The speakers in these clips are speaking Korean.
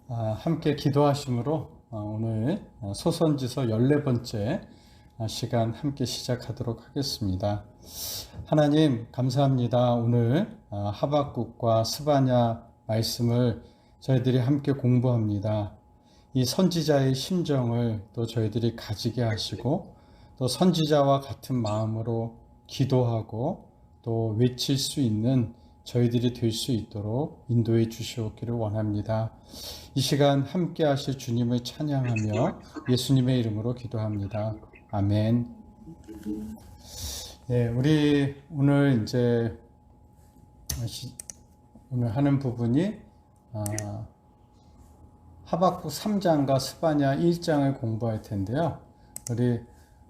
함께 기도하심으로 오늘 소선지서 14번째 시간 함께 시작하도록 하겠습니다. 하나님 감사합니다. 오늘 하박국과 스바냐 말씀을 저희들이 함께 공부합니다. 이 선지자의 심정을 또 저희들이 가지게 하시고 또 선지자와 같은 마음으로 기도하고 또 외칠 수 있는 저희들이 될 수 있도록 인도해 주시옵기를 원합니다. 이 시간 함께 하실 주님을 찬양하며 예수님의 이름으로 기도합니다. 아멘. 네, 우리 오늘 이제 오늘 하는 부분이 하박국 3장과 스바냐 1장을 공부할 텐데요. 우리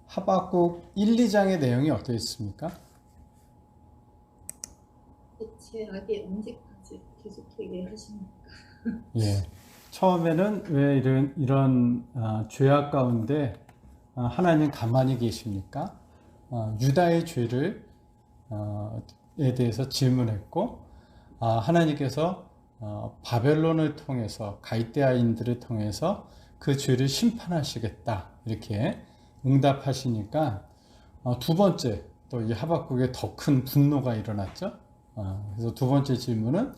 하박국 1, 2장의 내용이 어떠 있습니까? 대체 악이 언제까지 계속 얘기하십니까? 예, 처음에는 왜 이런 죄악 가운데 하나님 가만히 계십니까? 유다의 죄를 에 대해서 질문했고 하나님께서 바벨론을 통해서 갈대아인들을 통해서 그 죄를 심판하시겠다 이렇게 응답하시니까 두 번째 또 이 하박국에 더 큰 분노가 일어났죠. 그래서 두 번째 질문은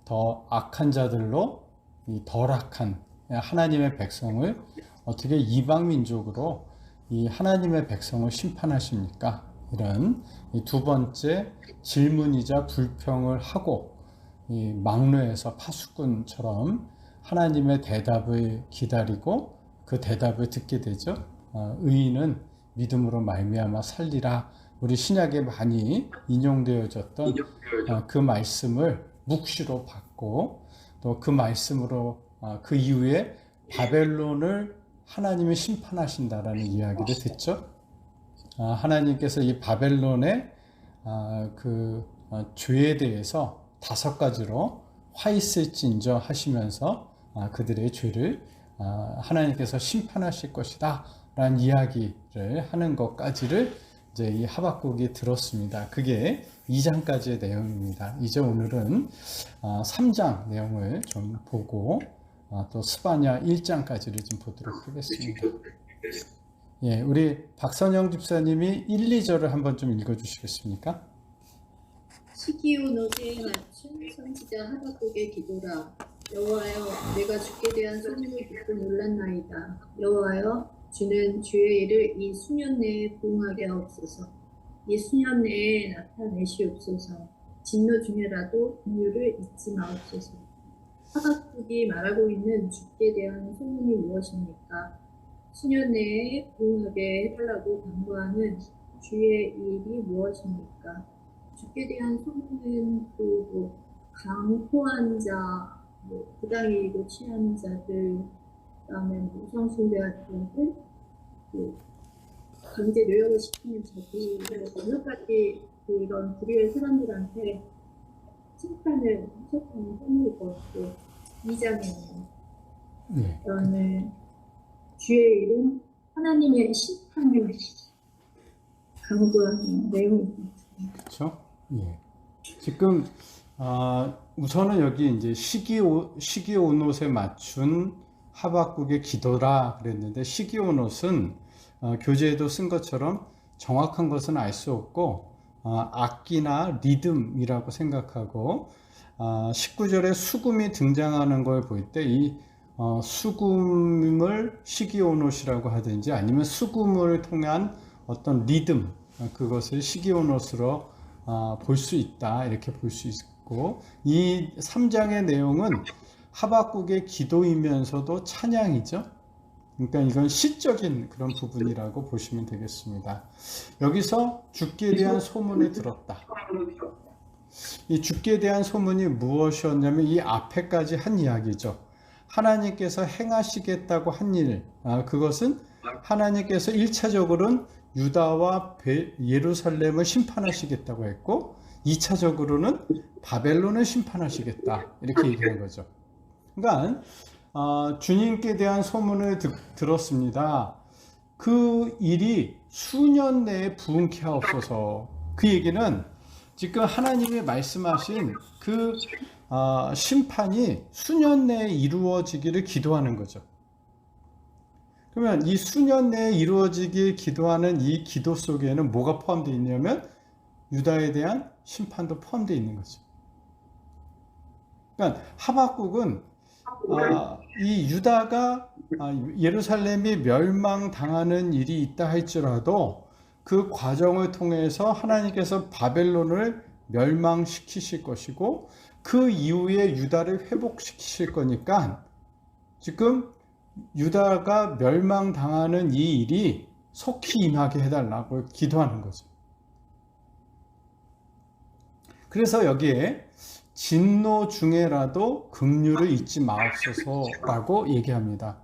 더 악한 자들로 이 덜 악한 하나님의 백성을 어떻게 이방 민족으로 이 하나님의 백성을 심판하십니까? 이런 이 두 번째 질문이자 불평을 하고 이 망루에서 파수꾼처럼 하나님의 대답을 기다리고 그 대답을 듣게 되죠. 의인은 믿음으로 말미암아 살리라. 우리 신약에 많이 인용되어졌던 그 말씀을 묵시로 받고 또 그 말씀으로 그 이후에 바벨론을 하나님이 심판하신다라는 이야기를 듣죠. 하나님께서 이 바벨론의 그 죄에 대해서 5가지로 화 있을진저 하시면서 그들의 죄를 하나님께서 심판하실 것이다 라는 이야기를 하는 것까지를 이제 이 하박국이 들었습니다. 그게 2장까지의 내용입니다. 이제 오늘은 3장 내용을 좀 보고 또 스바냐 1장까지를 좀 보도록 하겠습니다. 예, 우리 박선영 집사님이 1, 2절을 한번 좀 읽어주시겠습니까? 시기온옷에 맞춘 선지자 하박국의 기도라. 여호와여, 내가 주께 대한 소문을 듣고 놀랐나이다. 여호와여, 주는 주의 일을 이 수년 내에 부응하게 하옵소서. 이 수년 내에 나타내시옵소서. 진노 중에라도 긍휼을 잊지 마옵소서. 하박국이 말하고 있는 주께 대한 소문이 무엇입니까? 수년 내에 부응하게 해달라고 당부하는 주의 일이 무엇입니까? 주께 대한 소문은 또 강포한 자, 부당이고 취한 자들, 그다음에 우상숭배하는 자들, 강제 노역을 시키는 자들, 여러 가지 이런 불의의 사람들한테 심판을 하셨다는 소문일 것 같고, 2장에는 그러면 주의 이름 하나님의 심판을 강구하는 내용입니다. 그렇죠? 예. 지금 우선은 여기 이제 시기온옷에 맞춘 하박국의 기도라 그랬는데 시기온옷은 교재에도 쓴 것처럼 정확한 것은 알 수 없고 악기나 리듬이라고 생각하고 19절에 수금이 등장하는 걸 볼 때 이 수금을 시기온옷이라고 하든지 아니면 수금을 통한 어떤 리듬 그것을 시기온옷으로 볼 수 있다 이렇게 볼 수 있고 이 3장의 내용은 하박국의 기도이면서도 찬양이죠. 그러니까 이건 시적인 그런 부분이라고 보시면 되겠습니다. 여기서 주께 대한 소문을 들었다. 이 주께 대한 소문이 무엇이었냐면 이 앞에까지 한 이야기죠. 하나님께서 행하시겠다고 한 일, 그것은 하나님께서 1차적으로는 유다와 예루살렘을 심판하시겠다고 했고 2차적으로는 바벨론을 심판하시겠다 이렇게 얘기한 거죠. 그러니까 주님께 대한 소문을 들었습니다. 그 일이 수년 내에 부응케 하옵소서. 그 얘기는 지금 하나님이 말씀하신 그 심판이 수년 내에 이루어지기를 기도하는 거죠. 그러면 이 수년 내에 이루어지길 기도하는 이 기도 속에는 뭐가 포함되어 있냐면 유다에 대한 심판도 포함되어 있는 거죠. 그러니까 하박국은 이 유다가 예루살렘이 멸망당하는 일이 있다 할지라도 그 과정을 통해서 하나님께서 바벨론을 멸망시키실 것이고 그 이후에 유다를 회복시키실 거니까 지금 유다가 멸망당하는 이 일이 속히 임하게 해달라고 기도하는 거죠. 그래서 여기에 진노 중에라도 긍휼을 잊지 마옵소서라고 얘기합니다.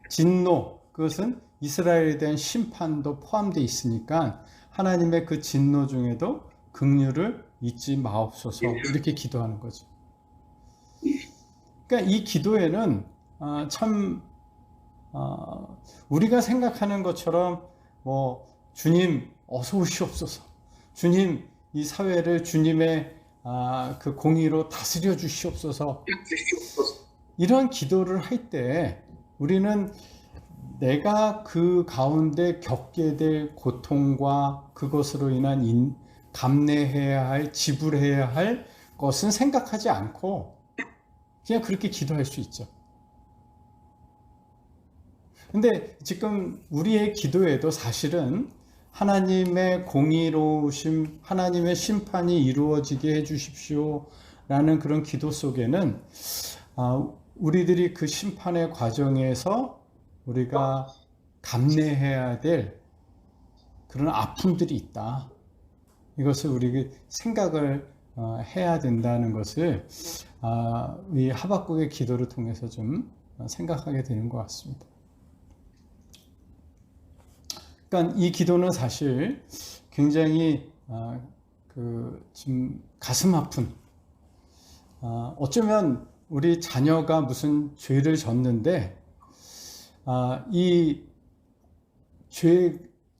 진노, 그것은 이스라엘에 대한 심판도 포함되어 있으니까 하나님의 그 진노 중에도 긍휼을 잊지 마옵소서 이렇게 기도하는 거죠. 그러니까 이 기도에는 참 우리가 생각하는 것처럼 뭐 주님 어서 오시옵소서, 주님 이 사회를 주님의 그 공의로 다스려 주시옵소서, 이런 기도를 할 때 우리는 내가 그 가운데 겪게 될 고통과 그것으로 인한 감내해야 할, 지불해야 할 것은 생각하지 않고 그냥 그렇게 기도할 수 있죠. 근데 지금 우리의 기도에도 사실은 하나님의 공의로우심, 하나님의 심판이 이루어지게 해주십시오 라는 그런 기도 속에는 우리들이 그 심판의 과정에서 우리가 감내해야 될 그런 아픔들이 있다. 이것을 우리가 생각을 해야 된다는 것을 이 하박국의 기도를 통해서 좀 생각하게 되는 것 같습니다. 그러니까 이 기도는 사실 굉장히 좀 가슴 아픈, 어쩌면 우리 자녀가 무슨 죄를 졌는데 이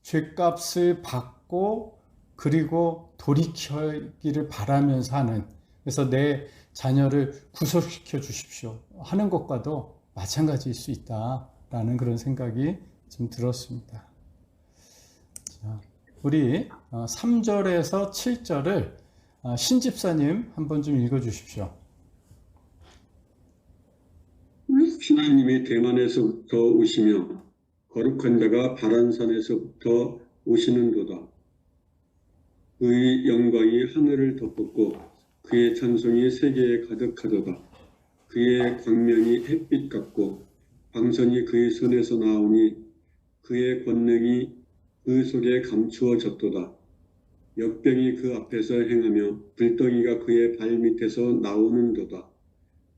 죄값을 받고 그리고 돌이키기를 바라면서 하는, 그래서 내 자녀를 구속시켜 주십시오 하는 것과도 마찬가지일 수 있다라는 그런 생각이 좀 들었습니다. 자, 우리 3절에서 7절을 신집사님 한번 좀 읽어 주십시오. 하나님이 대만에서부터 오시며 거룩한 자가 바란산에서부터 오시는도다. 그의 영광이 하늘을 덮었고 그의 찬송이 세계에 가득하도다. 그의 광명이 햇빛 같고 방선이 그의 손에서 나오니 그의 권능이 그 속에 감추어졌도다. 역병이 그 앞에서 행하며 불덩이가 그의 발밑에서 나오는도다.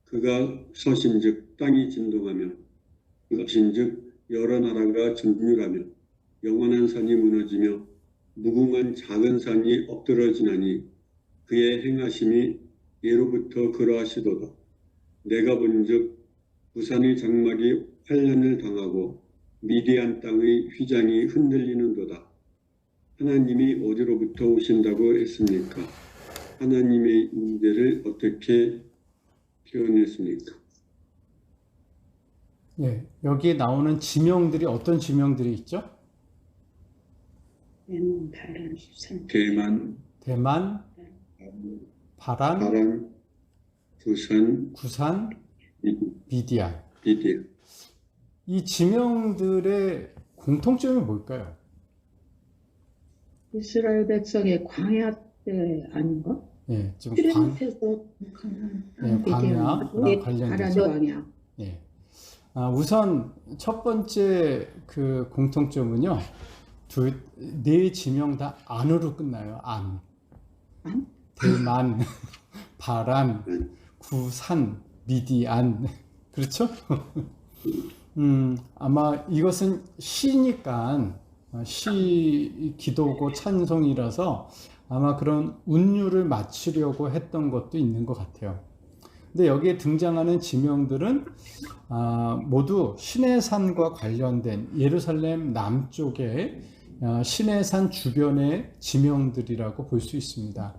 그가 서신즉 땅이 진동하며 서신즉 여러 나라가 전율하며 영원한 산이 무너지며 무궁한 작은 산이 엎드러지나니 그의 행하심이 예로부터 그러하시도다. 내가 본즉 부산의 장막이 환란을 당하고 미디안 땅의 휘장이 흔들리는도다. 하나님이 어디로부터 오신다고 했습니까? 하나님의 임재를 어떻게 표현했습니까? 예, 여기에 나오는 지명들이 어떤 지명들이 있죠? 대만, 바란, 구산, 미디안. 이 지명들의 공통점이 뭘까요? 이스라엘 백성의 광야 때 아닌가? 예, 지금 피레미트에서 광야 관련돼서. 광야. 예. 우선 첫 번째 그 공통점은요, 네 지명 다 안으로 끝나요. 안. 대만, 바란, 구산, 미디안. 그렇죠? 아마 이것은 시니까 시 기도고 찬송이라서 아마 그런 운율을 맞추려고 했던 것도 있는 것 같아요. 근데 여기에 등장하는 지명들은 모두 시내산과 관련된 예루살렘 남쪽의 시내산 주변의 지명들이라고 볼 수 있습니다.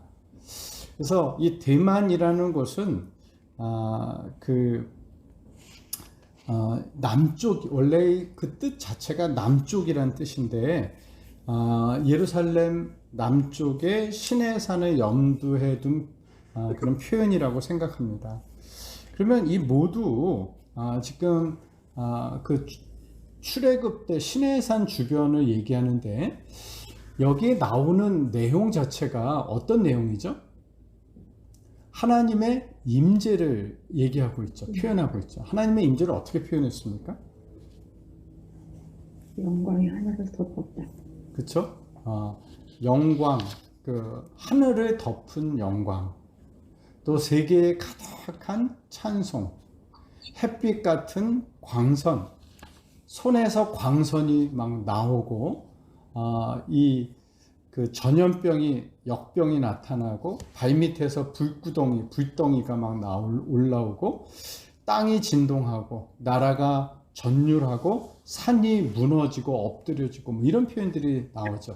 그래서 이 대만이라는 곳은 그 남쪽, 원래 그 뜻 자체가 남쪽이란 뜻인데 예루살렘 남쪽의 시내산을 염두에 둔 그런 표현이라고 생각합니다. 그러면 이 모두 지금 그 출애굽 때 시내산 주변을 얘기하는데 여기에 나오는 내용 자체가 어떤 내용이죠? 하나님의 임재를 얘기하고 있죠. 표현하고 있죠. 하나님의 임재를 어떻게 표현했습니까? 영광이 하늘을 덮었다. 그렇죠? 영광, 그 하늘을 덮은 영광, 또 세계에 가득한 찬송, 햇빛 같은 광선, 손에서 광선이 막 나오고 이 그 전염병이 역병이 나타나고 발밑에서 불덩이가 막 올라오고 땅이 진동하고 나라가 전율하고 산이 무너지고 엎드려지고 뭐 이런 표현들이 나오죠.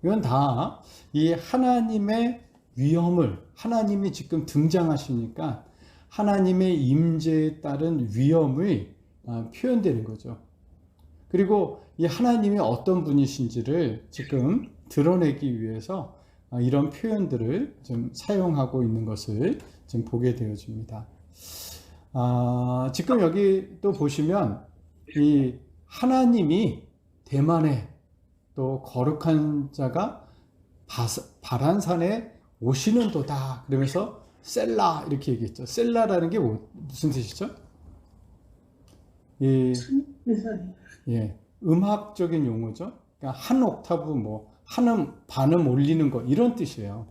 이건 다 이 하나님의 위엄을 하나님이 지금 등장하시니까 하나님의 임재에 따른 위엄이 표현되는 거죠. 그리고 이 하나님이 어떤 분이신지를 지금 드러내기 위해서 이런 표현들을 좀 사용하고 있는 것을 지금 보게 되어집니다. 지금 여기 또 보시면 이 하나님이 대만에 또 거룩한 자가 바란산에 오시는도다 그러면서 셀라 이렇게 얘기했죠. 셀라라는 게 무슨 뜻이죠? 예, 음악적인 용어죠. 그러니까 한 옥타브 한 반음 올리는 거 이런 뜻이에요.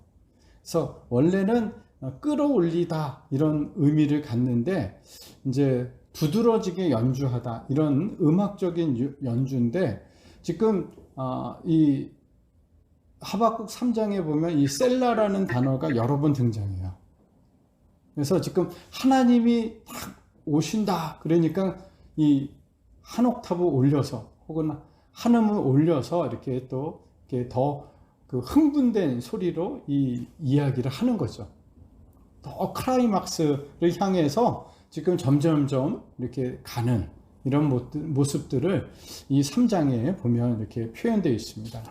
그래서 원래는 끌어올리다 이런 의미를 갖는데 이제 두드러지게 연주하다 이런 음악적인 연주인데 지금 이 하박국 3장에 보면 이 셀라라는 단어가 여러 번 등장해요. 그래서 지금 하나님이 딱 오신다 그러니까 이 한 옥타브 올려서 혹은 한음을 올려서 이렇게 또 이렇게 더 그 흥분된 소리로 이 이야기를 하는 거죠. 더 클라이막스를 향해서 지금 점점점 이렇게 가는 이런 모습들을 이 3장에 보면 이렇게 표현되어 있습니다.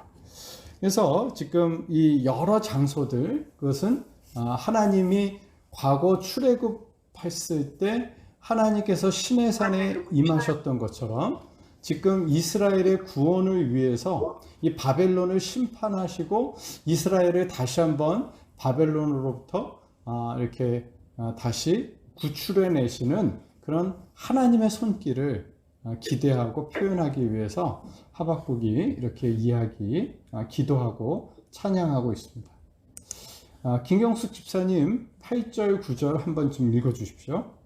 그래서 지금 이 여러 장소들 그것은 하나님이 과거 출애굽했을 때 하나님께서 시내산에 임하셨던 것처럼 지금 이스라엘의 구원을 위해서 이 바벨론을 심판하시고 이스라엘을 다시 한번 바벨론으로부터 이렇게 다시 구출해내시는 그런 하나님의 손길을 기대하고 표현하기 위해서 하박국이 이렇게 기도하고 찬양하고 있습니다. 김경숙 집사님 8절 9절 한번 좀 읽어주십시오.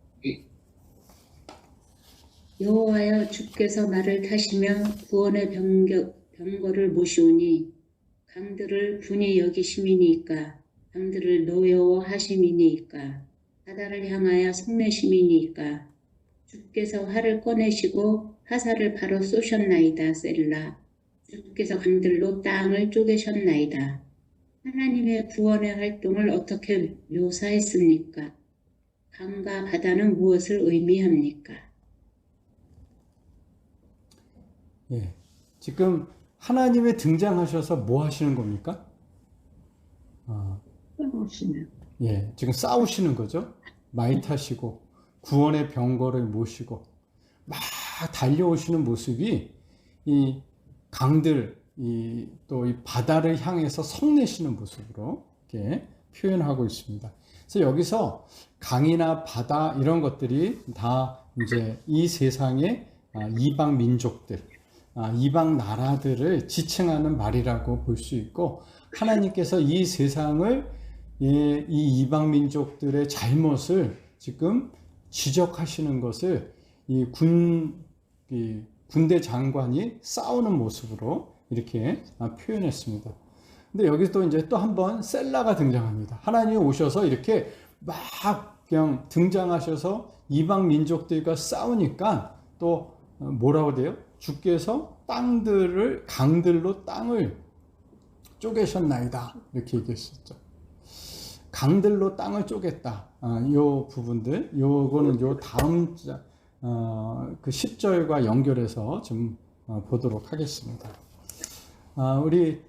여호와여 주께서 나를 타시며 구원의 병거를 모시오니 강들을 분이 여기심이니까 강들을 노여워하심이니까 바다를 향하여 성내심이니까 주께서 활을 꺼내시고 화살을 바로 쏘셨나이다 셀라 주께서 강들로 땅을 쪼개셨나이다. 하나님의 구원의 활동을 어떻게 묘사했습니까? 강과 바다는 무엇을 의미합니까? 예, 지금 하나님이 등장하셔서 뭐 하시는 겁니까? 싸우시네요. 예, 지금 싸우시는 거죠. 말 타시고 구원의 병거를 모시고 막 달려오시는 모습이 이 강들 또 이 바다를 향해서 성내시는 모습으로 이렇게 표현하고 있습니다. 그래서 여기서 강이나 바다 이런 것들이 다 이제 이 세상의 이방 민족들, 이방 나라들을 지칭하는 말이라고 볼 수 있고 하나님께서 이 세상을 이 이방 민족들의 잘못을 지금 지적하시는 것을 이 군대 장관이 싸우는 모습으로 이렇게 표현했습니다. 근데 여기서 또 이제 또 한번 셀라가 등장합니다. 하나님이 오셔서 이렇게 막 그냥 등장하셔서 이방 민족들과 싸우니까 또 뭐라고 돼요? 주께서 강들로 땅을 쪼개셨나이다. 이렇게 얘기했었죠. 강들로 땅을 쪼갰다. 요 부분들, 요거는 요 다음 그 10절과 연결해서 좀 보도록 하겠습니다. 우리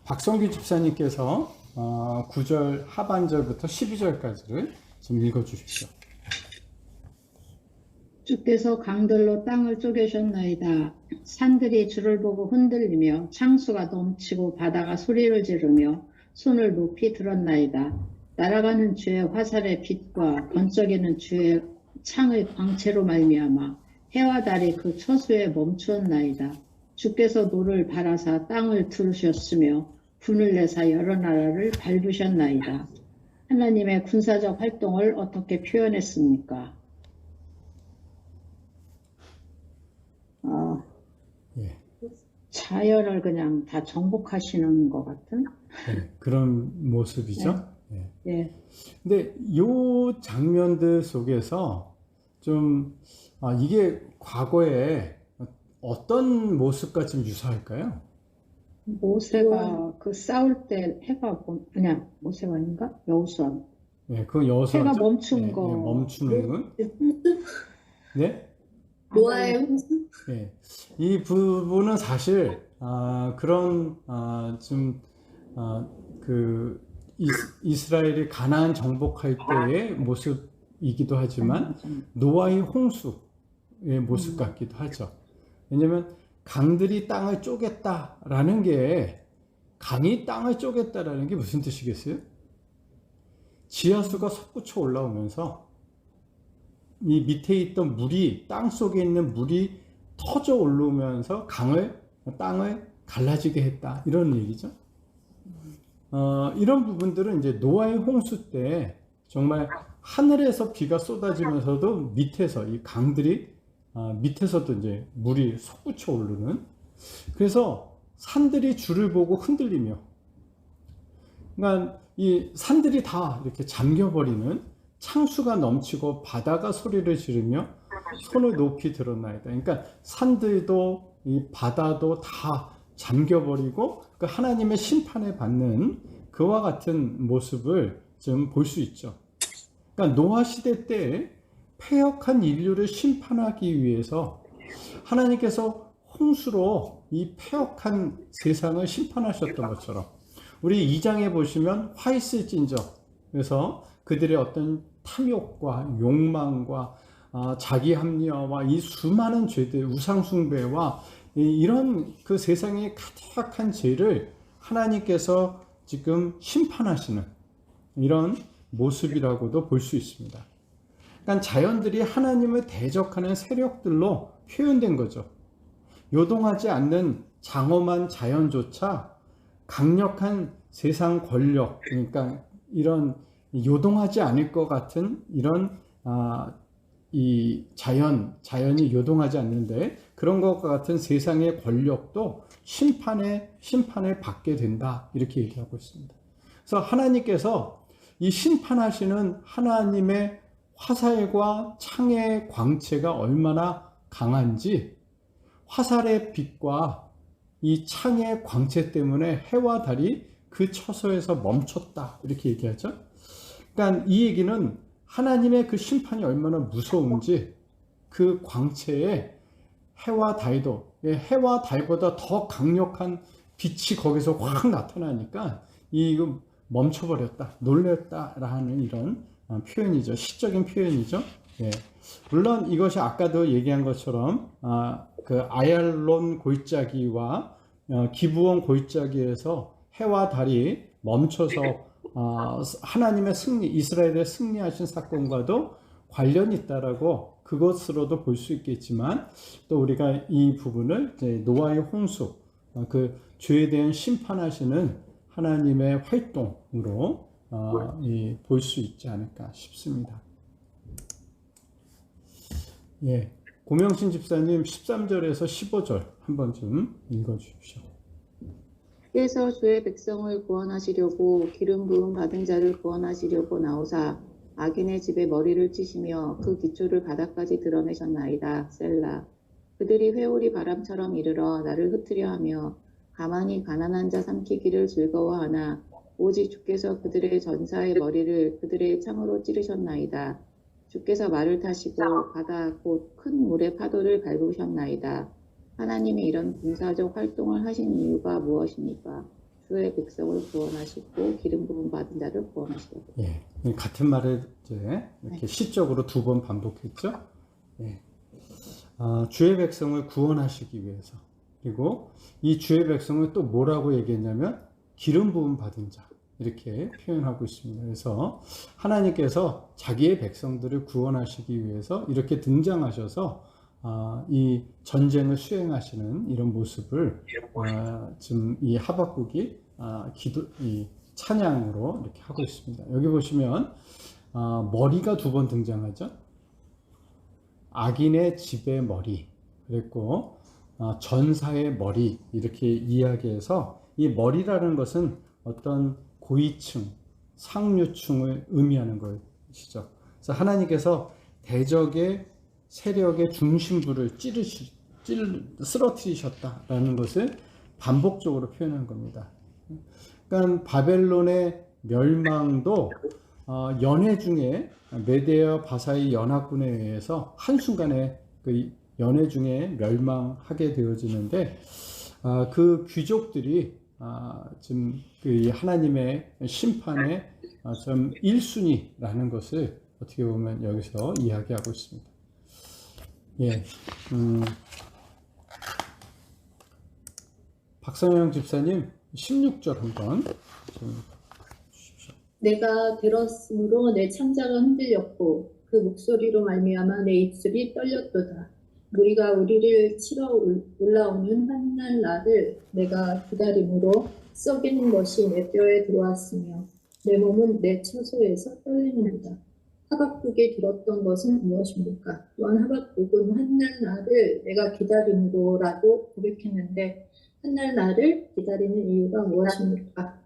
박성규 집사님께서 9절 하반절부터 12절까지를 좀 읽어 주십시오. 주께서 강들로 땅을 쪼개셨나이다. 산들이 주를 보고 흔들리며 창수가 넘치고 바다가 소리를 지르며 손을 높이 들었나이다. 날아가는 주의 화살의 빛과 번쩍이는 주의 창의 광채로 말미암아 해와 달이 그 처소에 멈추었나이다. 주께서 노를 바라사 땅을 두르셨으며 분을 내사 여러 나라를 밟으셨나이다. 하나님의 군사적 활동을 어떻게 표현했습니까? 예. 자연을 그냥 다 정복하시는 것 같은? 네, 그런 모습이죠. 예. 예. 근데 요 장면들 속에서 좀 이게 과거에 어떤 모습과 좀 유사할까요? 모세가 그 싸울 때 해가 그냥 모세가 아닌가? 여호수아. 예, 그 여호수아죠. 해가 멈춘 예, 거. 예, 멈추는. 네? 노아의 홍수? 예. 이 부분은 사실 그런 그 이스라엘이 가나안 정복할 때의 모습이기도 하지만 노아의 홍수의 모습 같기도 하죠. 왜냐하면 강들이 땅을 쪼갰다라는 게, 강이 땅을 쪼갰다라는 게 무슨 뜻이겠어요? 지하수가 솟구쳐 올라오면서 이 밑에 있던 물이, 땅 속에 있는 물이 터져 올라오면서 땅을 갈라지게 했다, 이런 얘기죠. 이런 부분들은 이제 노아의 홍수 때 정말 하늘에서 비가 쏟아지면서도 밑에서 이 강들이 밑에서도 이제 물이 솟구쳐 오르는, 그래서 산들이 주를 보고 흔들리며, 그러니까 이 산들이 다 이렇게 잠겨버리는, 창수가 넘치고 바다가 소리를 지르며 손을 높이 들었나이다. 그러니까 산들도 이 바다도 다 잠겨버리고 그 하나님의 심판을 받는 그와 같은 모습을 좀 볼 수 있죠. 그러니까 노아 시대 때 패역한 인류를 심판하기 위해서 하나님께서 홍수로 이 패역한 세상을 심판하셨던 것처럼, 우리 2장에 보시면 화 있을진저, 그래서 그들의 어떤 탐욕과 욕망과 자기 합리화와 이 수많은 죄들, 우상숭배와 이런 그 세상의 가득한 죄를 하나님께서 지금 심판하시는 이런 모습이라고도 볼 수 있습니다. 그러니까 자연들이 하나님을 대적하는 세력들로 표현된 거죠. 요동하지 않는 장엄한 자연조차 강력한 세상 권력, 그러니까 이런 요동하지 않을 것 같은 이런 이 자연이 요동하지 않는데 그런 것과 같은 세상의 권력도 심판을 받게 된다, 이렇게 얘기하고 있습니다. 그래서 하나님께서 이 심판하시는 하나님의 화살과 창의 광채가 얼마나 강한지, 화살의 빛과 이 창의 광채 때문에 해와 달이 그 처소에서 멈췄다, 이렇게 얘기하죠. 그러니까 이 얘기는 하나님의 그 심판이 얼마나 무서운지, 그 광채에 해와 달보다 더 강력한 빛이 거기서 확 나타나니까 이거 멈춰버렸다, 놀랬다라는 이런 표현이죠. 시적인 표현이죠. 예. 물론 이것이 아까도 얘기한 것처럼 그 아얄론 골짜기와 기브온 골짜기에서 해와 달이 멈춰서 하나님의 이스라엘의 승리하신 사건과도 관련이 있다라고 그것으로도 볼 수 있겠지만, 또 우리가 이 부분을 이제 노아의 홍수, 그 죄에 대한 심판하시는 하나님의 활동으로 볼 수 있지 않을까 싶습니다. 예, 고명신 집사님 13절에서 15절 한번 좀 읽어주십시오. 주께서 주의 백성을 구원하시려고 기름 부음 받은 자를 구원하시려고 나오사 악인의 집에 머리를 치시며 그 기초를 바닥까지 드러내셨나이다. 셀라. 그들이 회오리 바람처럼 이르러 나를 흩으려 하며 가만히 가난한 자 삼키기를 즐거워하나 오직 주께서 그들의 전사의 머리를 그들의 창으로 찌르셨나이다. 주께서 말을 타시고 바다 곧 큰 물의 파도를 밟으셨나이다. 하나님이 이런 군사적 활동을 하신 이유가 무엇입니까? 주의 백성을 구원하시고 기름 부음 받은 자를 구원하시고. 예, 같은 말을 이제 이렇게 시적으로 2번 반복했죠. 예. 주의 백성을 구원하시기 위해서. 그리고 이 주의 백성을 또 뭐라고 얘기했냐면 기름 부음 받은 자, 이렇게 표현하고 있습니다. 그래서 하나님께서 자기의 백성들을 구원하시기 위해서 이렇게 등장하셔서 이 전쟁을 수행하시는 이런 모습을 지금 이 하박국이 이 찬양으로 이렇게 하고 있습니다. 여기 보시면 머리가 2번 등장하죠. 악인의 집의 머리, 그리고 전사의 머리, 이렇게 이야기해서 이 머리라는 것은 어떤 고위층, 상류층을 의미하는 것이죠. 그래서 하나님께서 대적의 세력의 중심부를 쓰러뜨리셨다라는 것을 반복적으로 표현한 겁니다. 그러니까 바벨론의 멸망도 연회 중에 메데와 바사의 연합군에 의해서 한순간에 그 연회 중에 멸망하게 되어지는데 그 귀족들이 지금 그 하나님의 심판의 좀 1순위라는 것을 어떻게 보면 여기서 이야기하고 있습니다. 예, 박선영 집사님 16절 한번 좀 주십시오. 내가 들었으므로 내 창자가 흔들렸고 그 목소리로 말미암아 내 입술이 떨렸도다. 우리가 우리를 치러 올라오는 한날 날을 내가 기다림으로 썩이는 것이 내 뼈에 들어왔으며 내 몸은 내 처소에서 떨리는도다. 하박국이 들었던 것은 무엇입니까? 또한 하박국은 한날 날을 내가 기다림으로라고 고백했는데 한날 날을 기다리는 이유가 무엇입니까?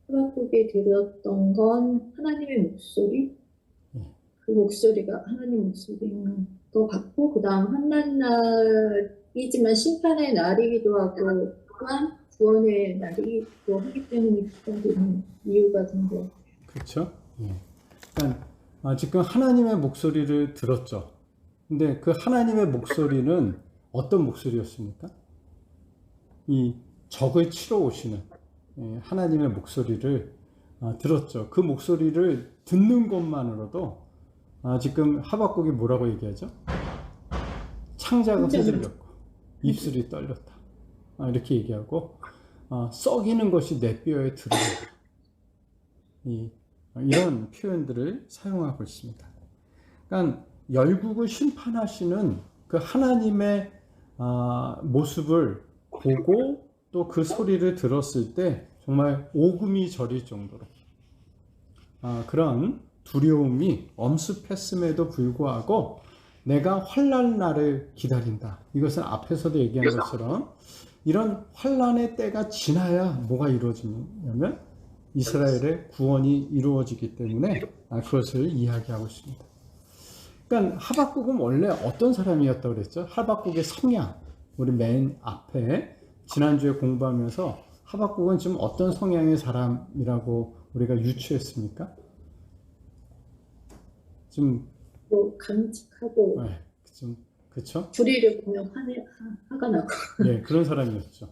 하박국이 들었던 건 하나님의 목소리? 그 목소리가 하나님 목소리인 것 같고, 그 다음 한날 날이지만 심판의 날이기도 하고 또한 구원의 날이기도 하기 때문에 기다리는 이유가 된 것 같아요. 그렇죠? 예. 그러니까 지금 하나님의 목소리를 들었죠. 근데 그 하나님의 목소리는 어떤 목소리였습니까? 이 적을 치러 오시는 하나님의 목소리를 들었죠. 그 목소리를 듣는 것만으로도 지금 하박국이 뭐라고 얘기하죠? 창자가 흔들렸고 입술이 떨렸다. 이렇게 얘기하고 썩이는 것이 내 뼈에 들어온다. 이런 표현들을 사용하고 있습니다. 그러니까 열국을 심판하시는 그 하나님의 모습을 보고 또 그 소리를 들었을 때 정말 오금이 저릴 정도로 그런 두려움이 엄습했음에도 불구하고 내가 환난 날을 기다린다. 이것은 앞에서도 얘기한 것처럼 이런 환난의 때가 지나야 뭐가 이루어지냐면 이스라엘의 구원이 이루어지기 때문에 그것을 이야기하고 있습니다. 그러니까 하박국은 원래 어떤 사람이었다고 그랬죠? 하박국의 성향, 우리 맨 앞에 지난주에 공부하면서 하박국은 지금 어떤 성향의 사람이라고 우리가 유추했습니까? 좀 강직하고 좀 그렇죠? 불의를 보면 화가 나고 예, 그런 사람이었죠.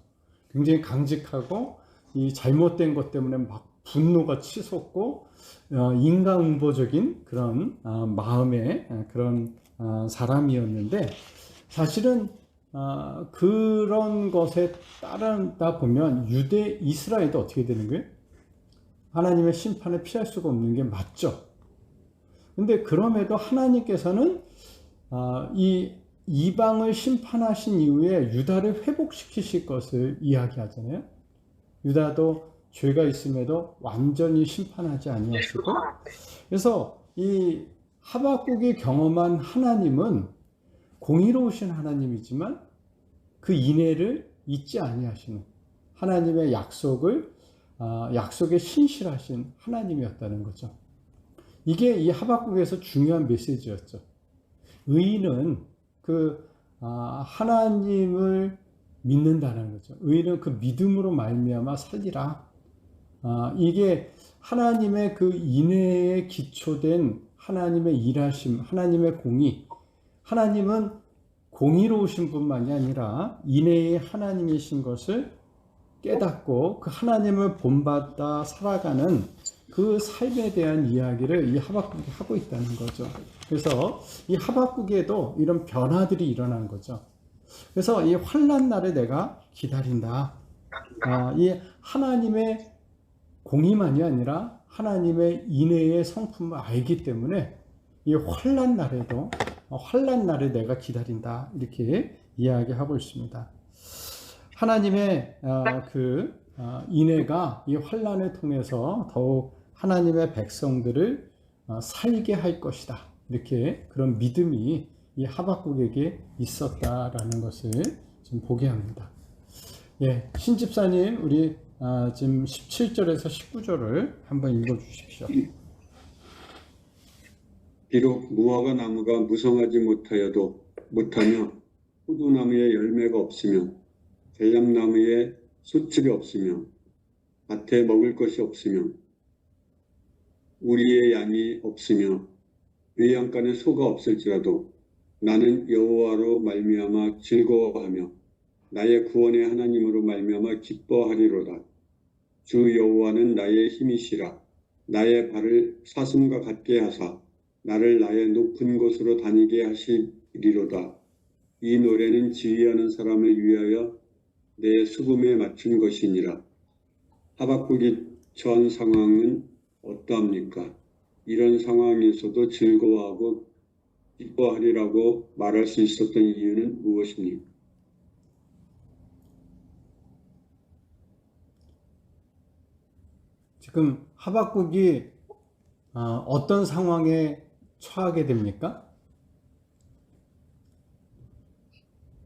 굉장히 강직하고 이 잘못된 것 때문에 막 분노가 치솟고 인간응보적인 그런 마음의 그런 사람이었는데 사실은 그런 것에 따르다 보면 이스라엘도 어떻게 되는 거예요? 하나님의 심판을 피할 수가 없는 게 맞죠. 근데 그럼에도 하나님께서는 이 이방을 심판하신 이후에 유다를 회복시키실 것을 이야기하잖아요. 유다도 죄가 있음에도 완전히 심판하지 아니하시고, 그래서 이 하박국이 경험한 하나님은 공의로우신 하나님이지만 그 인애를 잊지 아니하시는 하나님의 약속에 신실하신 하나님이었다는 거죠. 이게 이 하박국에서 중요한 메시지였죠. 의인은 하나님을 믿는다는 거죠. 의인은 그 믿음으로 말미암아 살리라. 이게 하나님의 그 인애에 기초된 하나님의 일하심, 하나님의 공의. 하나님은 공의로우신 분만이 아니라 인애의 하나님이신 것을 깨닫고 그 하나님을 본받아 살아가는 그 삶에 대한 이야기를 이 하박국이 하고 있다는 거죠. 그래서 이 하박국에도 이런 변화들이 일어난 거죠. 그래서 이 환난 날에 내가 기다린다. 이 하나님의 공의만이 아니라 하나님의 인애의 성품을 알기 때문에 이 환난 날에 내가 기다린다. 이렇게 이야기하고 있습니다. 하나님의 인애가 이 환난을 통해서 더욱 하나님의 백성들을 살게 할 것이다. 이렇게 그런 믿음이 이 하박국에게 있었다라는 것을 좀 보게 합니다. 예, 신집사님, 우리 지금 17절에서 19절을 한번 읽어 주십시오. 비록 무화과 나무가 무성하지 못하며 포도나무에 열매가 없으며 대장나무에 수출이 없으며 밭에 먹을 것이 없으며 우리의 양이 없으며 외양간에 소가 없을지라도 나는 여호와로 말미암아 즐거워하며 나의 구원의 하나님으로 말미암아 기뻐하리로다. 주 여호와는 나의 힘이시라. 나의 발을 사슴과 같게 하사 나를 나의 높은 곳으로 다니게 하시리로다. 이 노래는 지휘하는 사람을 위하여 내 수금에 맞춘 것이니라. 하박국이 처한 상황은 어떠합니까? 이런 상황에서도 즐거워하고 기뻐하리라고 말할 수 있었던 이유는 무엇입니까? 지금 하박국이 어떤 상황에 처하게 됩니까?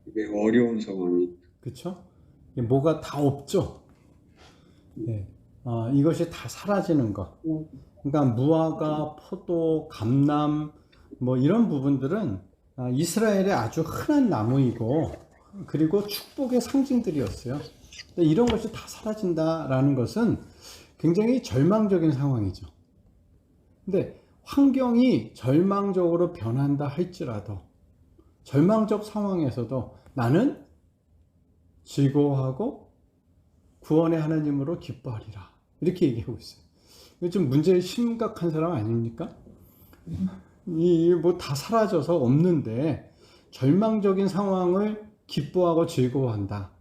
이게 어려운 상황이. 그렇죠? 뭐가 다 없죠. 네. 이것이 다 사라지는 것. 그러니까 무화과, 포도, 감람 뭐 이런 부분들은 이스라엘의 아주 흔한 나무이고 그리고 축복의 상징들이었어요. 근데 이런 것이 다 사라진다라는 것은 굉장히 절망적인 상황이죠. 근데 환경이 절망적으로 변한다 할지라도 절망적 상황에서도 나는 즐거워하고 구원의 하나님으로 기뻐하리라. 이렇게 얘기하고 있어요. 이거 좀 문제 심각한 사람 아닙니까? 뭐 다 사라져서 없는데 절망적인 상황을 기뻐하고 즐거워한다.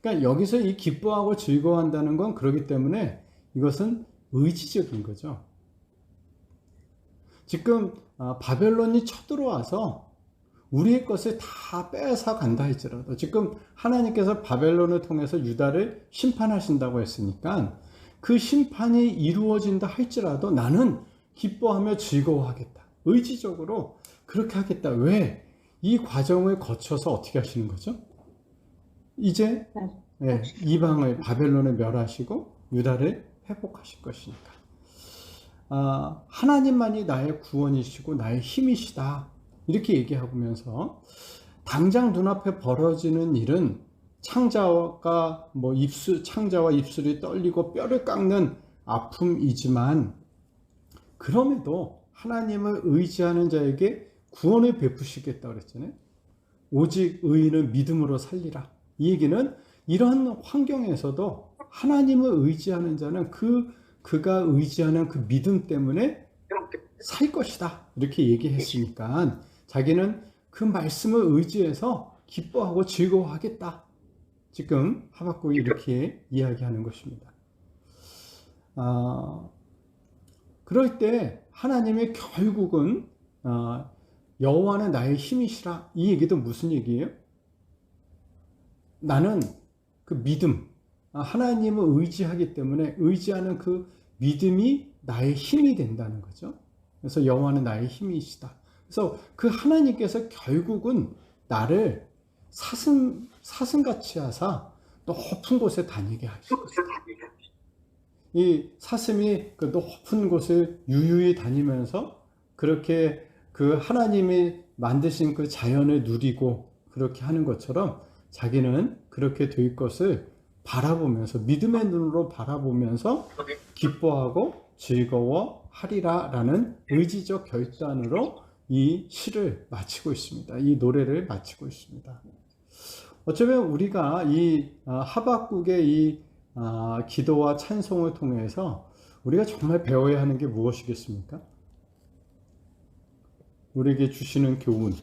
그러니까 여기서 이 기뻐하고 즐거워한다는 건 그렇기 때문에 이것은 의지적인 거죠. 지금 바벨론이 쳐들어와서 우리의 것을 다 빼앗아 간다 할지라도 지금 하나님께서 바벨론을 통해서 유다를 심판하신다고 했으니까 그 심판이 이루어진다 할지라도 나는 기뻐하며 즐거워하겠다. 의지적으로 그렇게 하겠다. 왜? 이 과정을 거쳐서 어떻게 하시는 거죠? 이제 이방을 바벨론을 멸하시고 유다를 회복하실 것이니까. 하나님만이 나의 구원이시고 나의 힘이시다. 이렇게 얘기하면서 당장 눈앞에 벌어지는 일은 창자와 입술이 떨리고 뼈를 깎는 아픔이지만 그럼에도 하나님을 의지하는 자에게 구원을 베푸시겠다 그랬잖아요. 오직 의인은 믿음으로 살리라. 이 얘기는 이런 환경에서도 하나님을 의지하는 자는 그가 의지하는 그 믿음 때문에 살 것이다. 이렇게 얘기했으니까 자기는 그 말씀을 의지해서 기뻐하고 즐거워하겠다. 지금 하박국이 이렇게 이야기하는 것입니다. 그럴 때 하나님이 결국은 여호와는 나의 힘이시라. 이 얘기도 무슨 얘기예요? 나는 그 믿음, 하나님을 의지하기 때문에 의지하는 그 믿음이 나의 힘이 된다는 거죠. 그래서 여호와는 나의 힘이시다. 그래서 그 하나님께서 결국은 나를 사슴같이 하사 높은 곳에 다니게 하시고 이 사슴이 그 높은 곳을 유유히 다니면서 그렇게 그 하나님이 만드신 그 자연을 누리고 그렇게 하는 것처럼 자기는 그렇게 될 것을 바라보면서 믿음의 눈으로 바라보면서 기뻐하고 즐거워하리라 라는 의지적 결단으로 이 시를 마치고 있습니다. 이 노래를 마치고 있습니다. 어쩌면 우리가 이 하박국의 이 기도와 찬송을 통해서 우리가 정말 배워야 하는 게 무엇이겠습니까? 우리에게 주시는 교훈.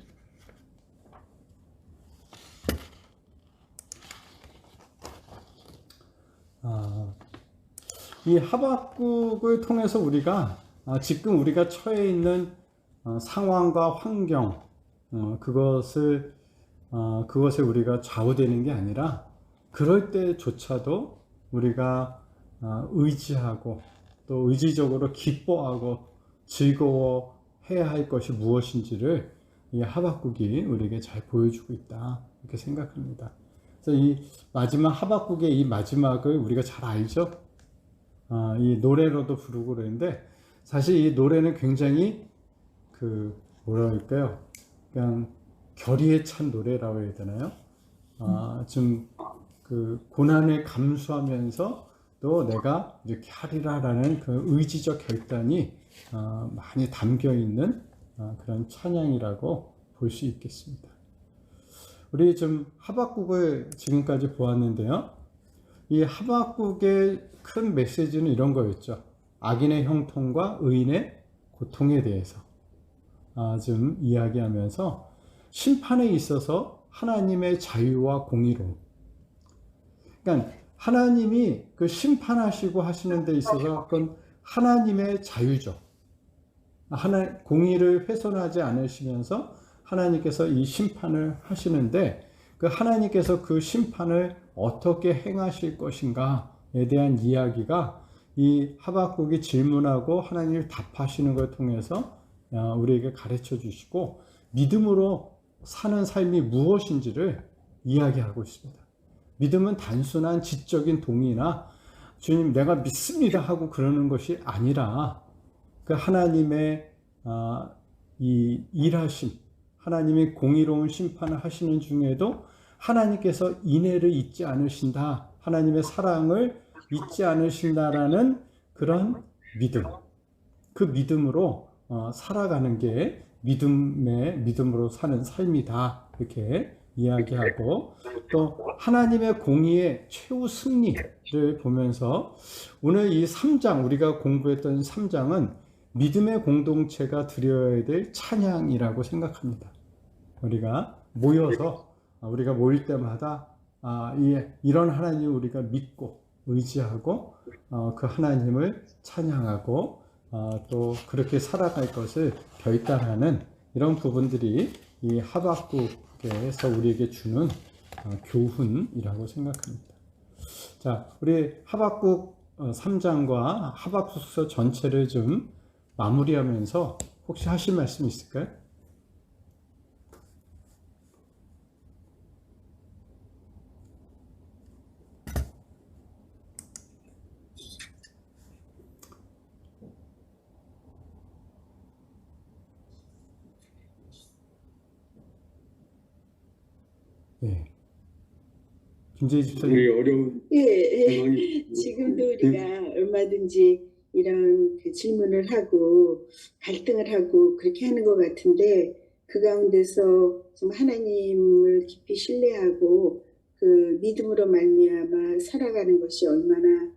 이 하박국을 통해서 우리가 지금 우리가 처해 있는 상황과 환경, 그것에 우리가 좌우되는 게 아니라 그럴 때조차도 우리가 의지하고 또 의지적으로 기뻐하고 즐거워해야 할 것이 무엇인지를 이 하박국이 우리에게 잘 보여주고 있다, 이렇게 생각합니다. 그래서 이 마지막 하박국의 이 마지막을 우리가 잘 알죠? 이 노래로도 부르고 그러는데 사실 이 노래는 굉장히 뭐랄까요? 그냥 결의에 찬 노래라고 해야 되나요? 좀 고난을 감수하면서 또 내가 이렇게 하리라라는 그 의지적 결단이 많이 담겨 있는 그런 찬양이라고 볼 수 있겠습니다. 우리 좀 하박국을 지금까지 보았는데요. 이 하박국의 큰 메시지는 이런 거였죠. 악인의 형통과 의인의 고통에 대해서 좀 이야기하면서 심판에 있어서 하나님의 자유와 공의로움. 그러니까 하나님이 그 심판하시고 하시는 데 있어서 그건 하나님의 자유죠. 공의를 훼손하지 않으시면서 하나님께서 이 심판을 하시는데 그 하나님께서 그 심판을 어떻게 행하실 것인가에 대한 이야기가 이 하박국이 질문하고 하나님이 답하시는 걸 통해서 우리에게 가르쳐 주시고 믿음으로 사는 삶이 무엇인지를 이야기하고 있습니다. 믿음은 단순한 지적인 동의나 주님 내가 믿습니다 하고 그러는 것이 아니라 그 하나님의 이 일하심, 하나님이 공의로운 심판을 하시는 중에도 하나님께서 인애를 잊지 않으신다, 하나님의 사랑을 잊지 않으신다라는 그런 믿음, 그 믿음으로 살아가는 게 믿음으로 사는 삶이다, 이렇게 이야기하고 또 하나님의 공의의 최후 승리를 보면서 오늘 이 3장, 우리가 공부했던 3장은 믿음의 공동체가 드려야 될 찬양이라고 생각합니다. 우리가 모여서 우리가 모일 때마다 이런 하나님을 우리가 믿고 의지하고 그 하나님을 찬양하고 또 그렇게 살아갈 것을 결단하는 이런 부분들이 이 하박국에서 우리에게 주는 교훈이라고 생각합니다. 자, 우리 하박국 3장과 하박국서 전체를 좀 마무리하면서 혹시 하실 말씀 있을까요? 네. 김재희 집사님. 우리 어려운 상황이 지금도 우리가 얼마든지 이런 질문을 하고 갈등을 하고 그렇게 하는 것 같은데 그 가운데서 좀 하나님을 깊이 신뢰하고 그 믿음으로 말미암아 살아가는 것이 얼마나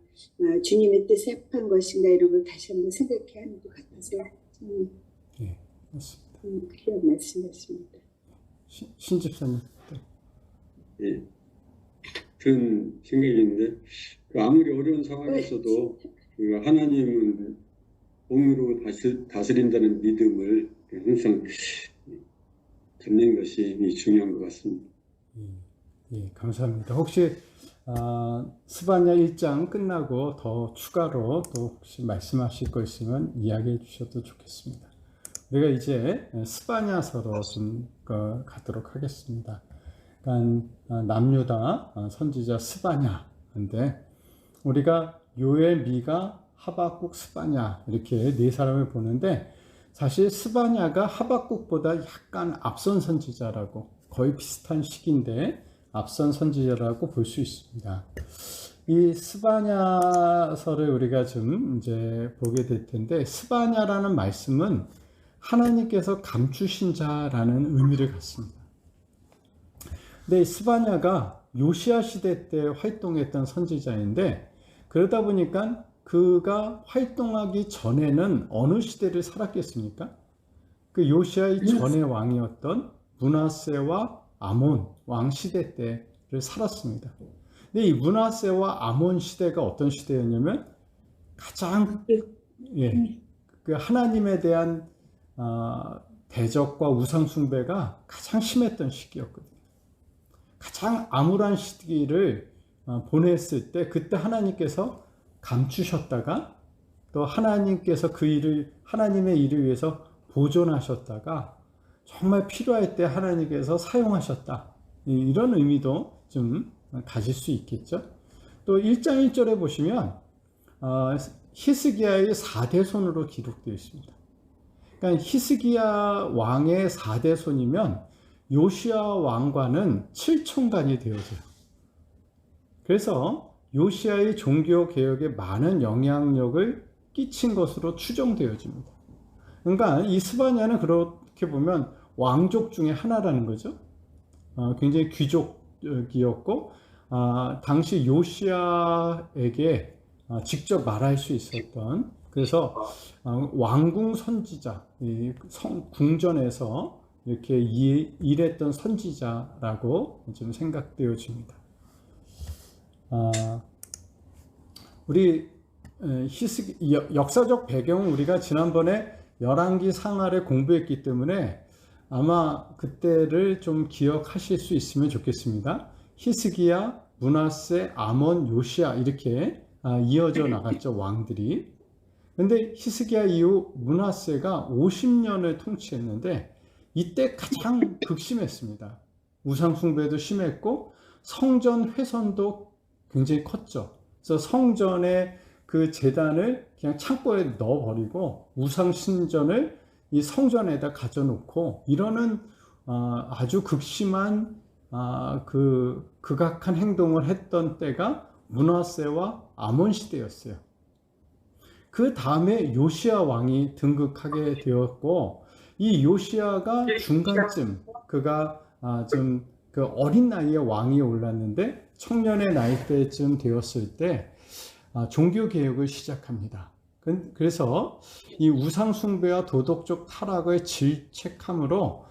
주님의 뜻에 합한 것인가 이런 걸 다시 한번 생각해야 하는 것 같아서 네, 맞습니다. 그런 말씀이었습니다. 신 집사님. 예, 그런 생각인데 아무리 어려운 상황에서도 하나님은 공의로 다스린다는 믿음을 항상 갖는 것이 중요한 것 같습니다. 예, 감사합니다. 혹시 스바냐 1장 끝나고 더 추가로 또 혹시 말씀하실 거 있으면 이야기해 주셔도 좋겠습니다. 우리가 이제 스바냐서로 좀 가도록 하겠습니다. 그러니까 남유다 선지자 스바냐인데 우리가 요엘, 미가, 하박국, 스바냐 이렇게 네 사람을 보는데 사실 스바냐가 하박국보다 약간 앞선 선지자라고 거의 비슷한 시기인데 앞선 선지자라고 볼 수 있습니다. 이 스바냐서를 우리가 좀 이제 보게 될 텐데, 스바냐라는 말씀은 하나님께서 감추신 자라는 의미를 갖습니다. 근데 이 스바냐가 요시야 시대 때 활동했던 선지자인데, 그러다 보니까 그가 활동하기 전에는 어느 시대를 살았겠습니까? 그 요시야의 전의 왕이었던 므낫세와 아몬 왕 시대 때를 살았습니다. 근데 이 므낫세와 아몬 시대가 어떤 시대였냐면 가장 그 하나님에 대한 대적과 우상 숭배가 가장 심했던 시기였거든요. 가장 암울한 시기를 보냈을 때, 그때 하나님께서 감추셨다가 또 하나님께서 그 일을, 하나님의 일을 위해서 보존하셨다가 정말 필요할 때 하나님께서 사용하셨다, 이런 의미도 좀 가질 수 있겠죠. 또 1장 1절에 보시면 히스기야의 4대손으로 기록되어 있습니다. 그러니까 히스기야 왕의 4대손이면 요시야 왕과는 7촌간이 되어져요. 그래서 요시야의 종교 개혁에 많은 영향력을 끼친 것으로 추정되어집니다. 그러니까 이 스바냐는 그렇게 보면 왕족 중에 하나라는 거죠. 굉장히 귀족이었고, 당시 요시야에게 직접 말할 수 있었던, 그래서 왕궁 선지자, 궁전에서 이렇게 일했던 선지자라고 좀 생각되어집니다. 우리 역사적 배경은 우리가 지난번에 열왕기 상하를 공부했기 때문에 아마 그때를 좀 기억하실 수 있으면 좋겠습니다. 히스기야, 므낫세, 아몬, 요시야 이렇게 이어져 나갔죠, 왕들이. 근데 히스기야 이후 므낫세가 50년을 통치했는데 이때 가장 극심했습니다. 우상 숭배도 심했고 성전 훼손도 굉장히 컸죠. 그래서 성전의 그 제단을 그냥 창고에 넣어버리고 우상 신전을 이 성전에다 가져놓고 이러는 아주 극심한 극악한 행동을 했던 때가 므낫세와 아몬 시대였어요. 그 다음에 요시야 왕이 등극하게 되었고, 이 요시야가 중간쯤 그가 좀 그 어린 나이에 왕위에 올랐는데 청년의 나이대쯤 되었을 때 종교 개혁을 시작합니다. 그래서 이 우상 숭배와 도덕적 타락을 질책함으로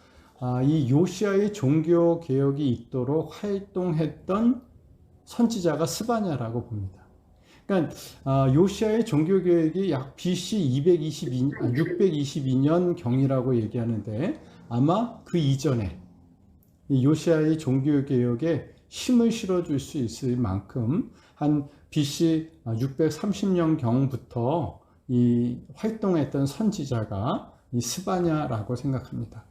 이 요시야의 종교 개혁이 있도록 활동했던 선지자가 스바냐라고 봅니다. 그러니까 요시야의 종교 개혁이 약 BC 622년 경이라고 얘기하는데 아마 그 이전에 이 요시야의 종교 개혁에 힘을 실어줄 수 있을 만큼 한 BC 630년 경부터 이 활동했던 선지자가 이 스바냐라고 생각합니다.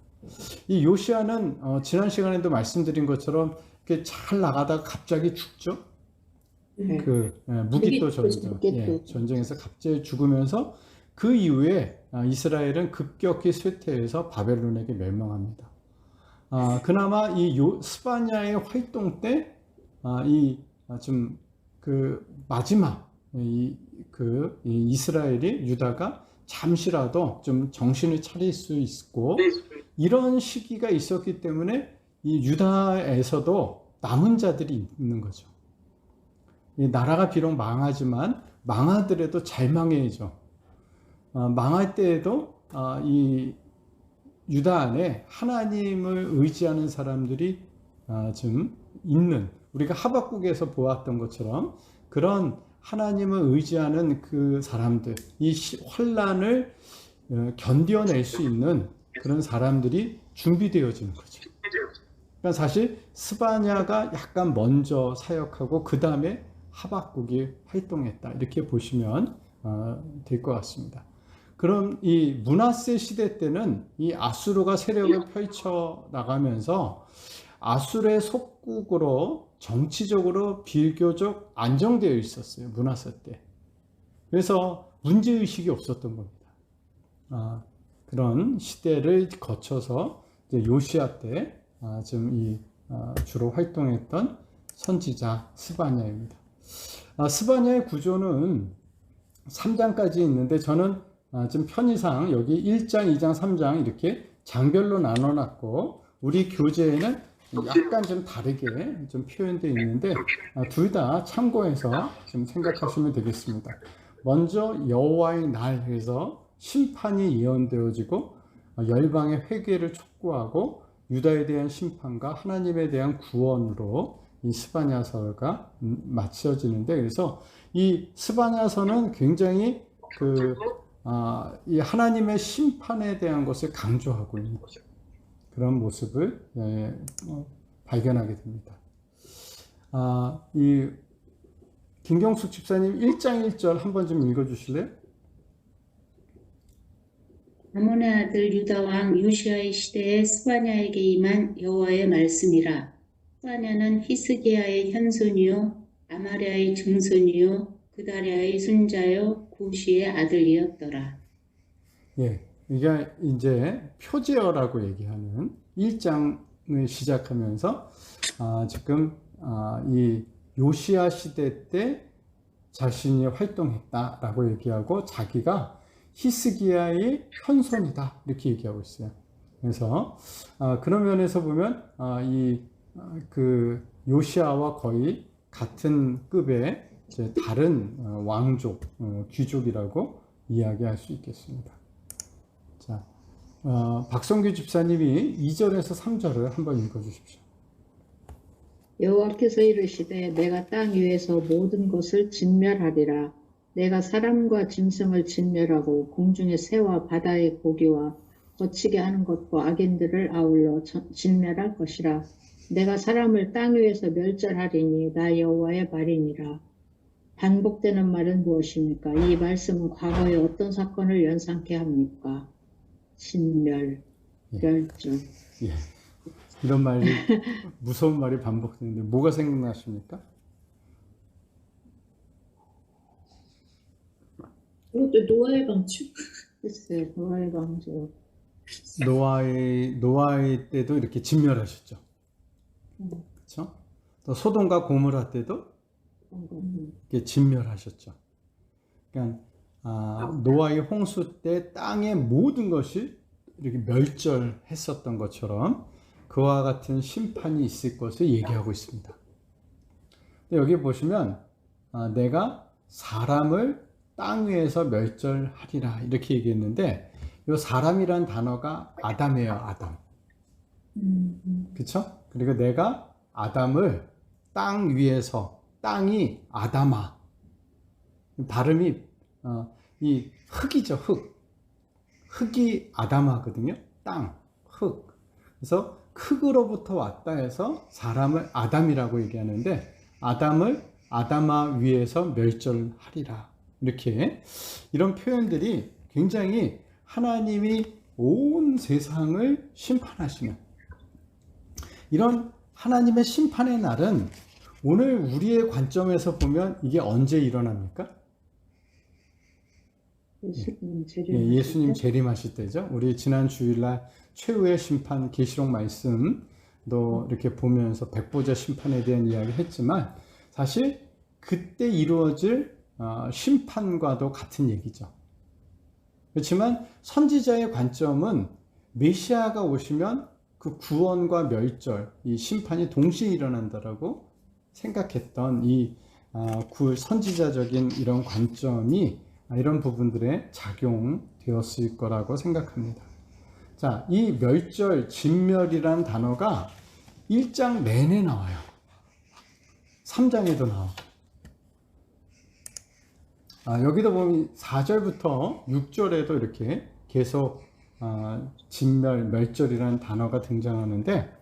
이 요시야는 지난 시간에도 말씀드린 것처럼 이렇게 잘 나가다가 갑자기 죽죠. 무기토 전쟁, 전쟁에서 갑자기 죽으면서 그 이후에 이스라엘은 급격히 쇠퇴해서 바벨론에게 멸망합니다. 그나마 이 스바냐의 활동 때 좀 그 마지막 이스라엘이 유다가 잠시라도 좀 정신을 차릴 수 있고 이런 시기가 있었기 때문에 이 유다에서도 남은 자들이 있는 거죠. 이 나라가 비록 망하지만 망하더라도 잘 망해야죠. 망할 때에도 이 유다 안에 하나님을 의지하는 사람들이 좀 있는, 우리가 하박국에서 보았던 것처럼 그런 하나님을 의지하는 그 사람들, 이 환난을 견뎌낼 수 있는 그런 사람들이 준비되어지는 거죠. 그러니까 사실 스바냐가 약간 먼저 사역하고 그 다음에 하박국이 활동했다, 이렇게 보시면 될 것 같습니다. 그럼 이 므낫세 시대 때는 이 아수르가 세력을 펼쳐 나가면서 아수르의 속국으로 정치적으로 비교적 안정되어 있었어요, 므낫세 때. 그래서 문제의식이 없었던 겁니다. 그런 시대를 거쳐서 이제 요시야 때 좀 이 주로 활동했던 선지자 스바냐입니다. 스바냐의 구조는 3장까지 있는데 저는 지금 편의상 여기 1장, 2장, 3장 이렇게 장별로 나눠놨고 우리 교재에는 약간 좀 다르게 좀 표현되어 있는데 둘 다 참고해서 좀 생각하시면 되겠습니다. 먼저 여호와의 날 해서 심판이 예언되어지고 열방의 회개를 촉구하고 유다에 대한 심판과 하나님에 대한 구원으로 이 스바냐서가 마쳐지는데 그래서 이 스바냐서는 굉장히 이 하나님의 심판에 대한 것을 강조하고 있는 그런 모습을 발견하게 됩니다. 이 김경숙 집사님 1장 1절 한번 좀 읽어주실래요? 아몬의 아들 유다 왕 요시아의 시대에 스바냐에게 임한 여호와의 말씀이라. 스바냐는 히스기야의 현손이요 아마랴의 증손이요 그다랴의 손자요 구시의 아들이었더라. 예, 이게 이제 표제어라고 얘기하는 1장을 시작하면서 지금 이 요시아 시대 때 자신이 활동했다라고 얘기하고 자기가 히스기야의 현손이다 이렇게 얘기하고 있어요. 그래서 그런 면에서 보면 그 요시아와 거의 같은 급의 이제 다른 왕족, 귀족이라고 이야기할 수 있겠습니다. 자, 박성규 집사님이 2절에서 3절을 한번 읽어주십시오. 여호와께서 이르시되 내가 땅 위에서 모든 것을 진멸하리라. 내가 사람과 짐승을 진멸하고 공중의 새와 바다의 고기와 거치게 하는 것과 악인들을 아울러 진멸할 것이라. 내가 사람을 땅 위에서 멸절하리니 나 여호와의 말이니라. 반복되는 말은 무엇입니까? 이 말씀은 과거에 어떤 사건을 연상케 합니까? 진멸, 멸절. 예. 이런 말이 무서운 말이 반복되는데 뭐가 생각나십니까? 이것도 노아의 방출. 글쎄, 노아의 방주. 노아의 때도 이렇게 진멸하셨죠. 그렇죠? 또 소돔과 고모라 때도 이렇게 진멸하셨죠. 그러니까 노아의 홍수 때 땅의 모든 것이 이렇게 멸절했었던 것처럼 그와 같은 심판이 있을 것을 얘기하고 있습니다. 근데 여기 보시면 내가 사람을 땅 위에서 멸절하리라 이렇게 얘기했는데 이 사람이란 단어가 아담이에요. 아담. 그렇죠? 그리고 내가 아담을 땅 위에서 땅이 아담아 발음이 이 흙이죠. 흙이 아담하거든요. 땅, 흙. 그래서 흙으로부터 왔다 해서 사람을 아담이라고 얘기하는데 아담을 아담아 위에서 멸절하리라 이렇게 이런 표현들이 굉장히 하나님이 온 세상을 심판하시는 이런 하나님의 심판의 날은 오늘 우리의 관점에서 보면 이게 언제 일어납니까? 예수님 재림하실 때죠. 우리 지난 주일날 최후의 심판 계시록 말씀도 이렇게 보면서 백보자 심판에 대한 이야기 했지만 사실 그때 이루어질 심판과도 같은 얘기죠. 그렇지만 선지자의 관점은 메시아가 오시면 그 구원과 멸절, 이 심판이 동시에 일어난다라고 생각했던 이 선지자적인 이런 관점이 이런 부분들에 작용되었을 거라고 생각합니다. 자, 이 멸절, 진멸이란 단어가 1장 내내 나와요. 3장에도 나오고. 여기도 보면 4절부터 6절에도 이렇게 계속 진멸, 멸절이라는 단어가 등장하는데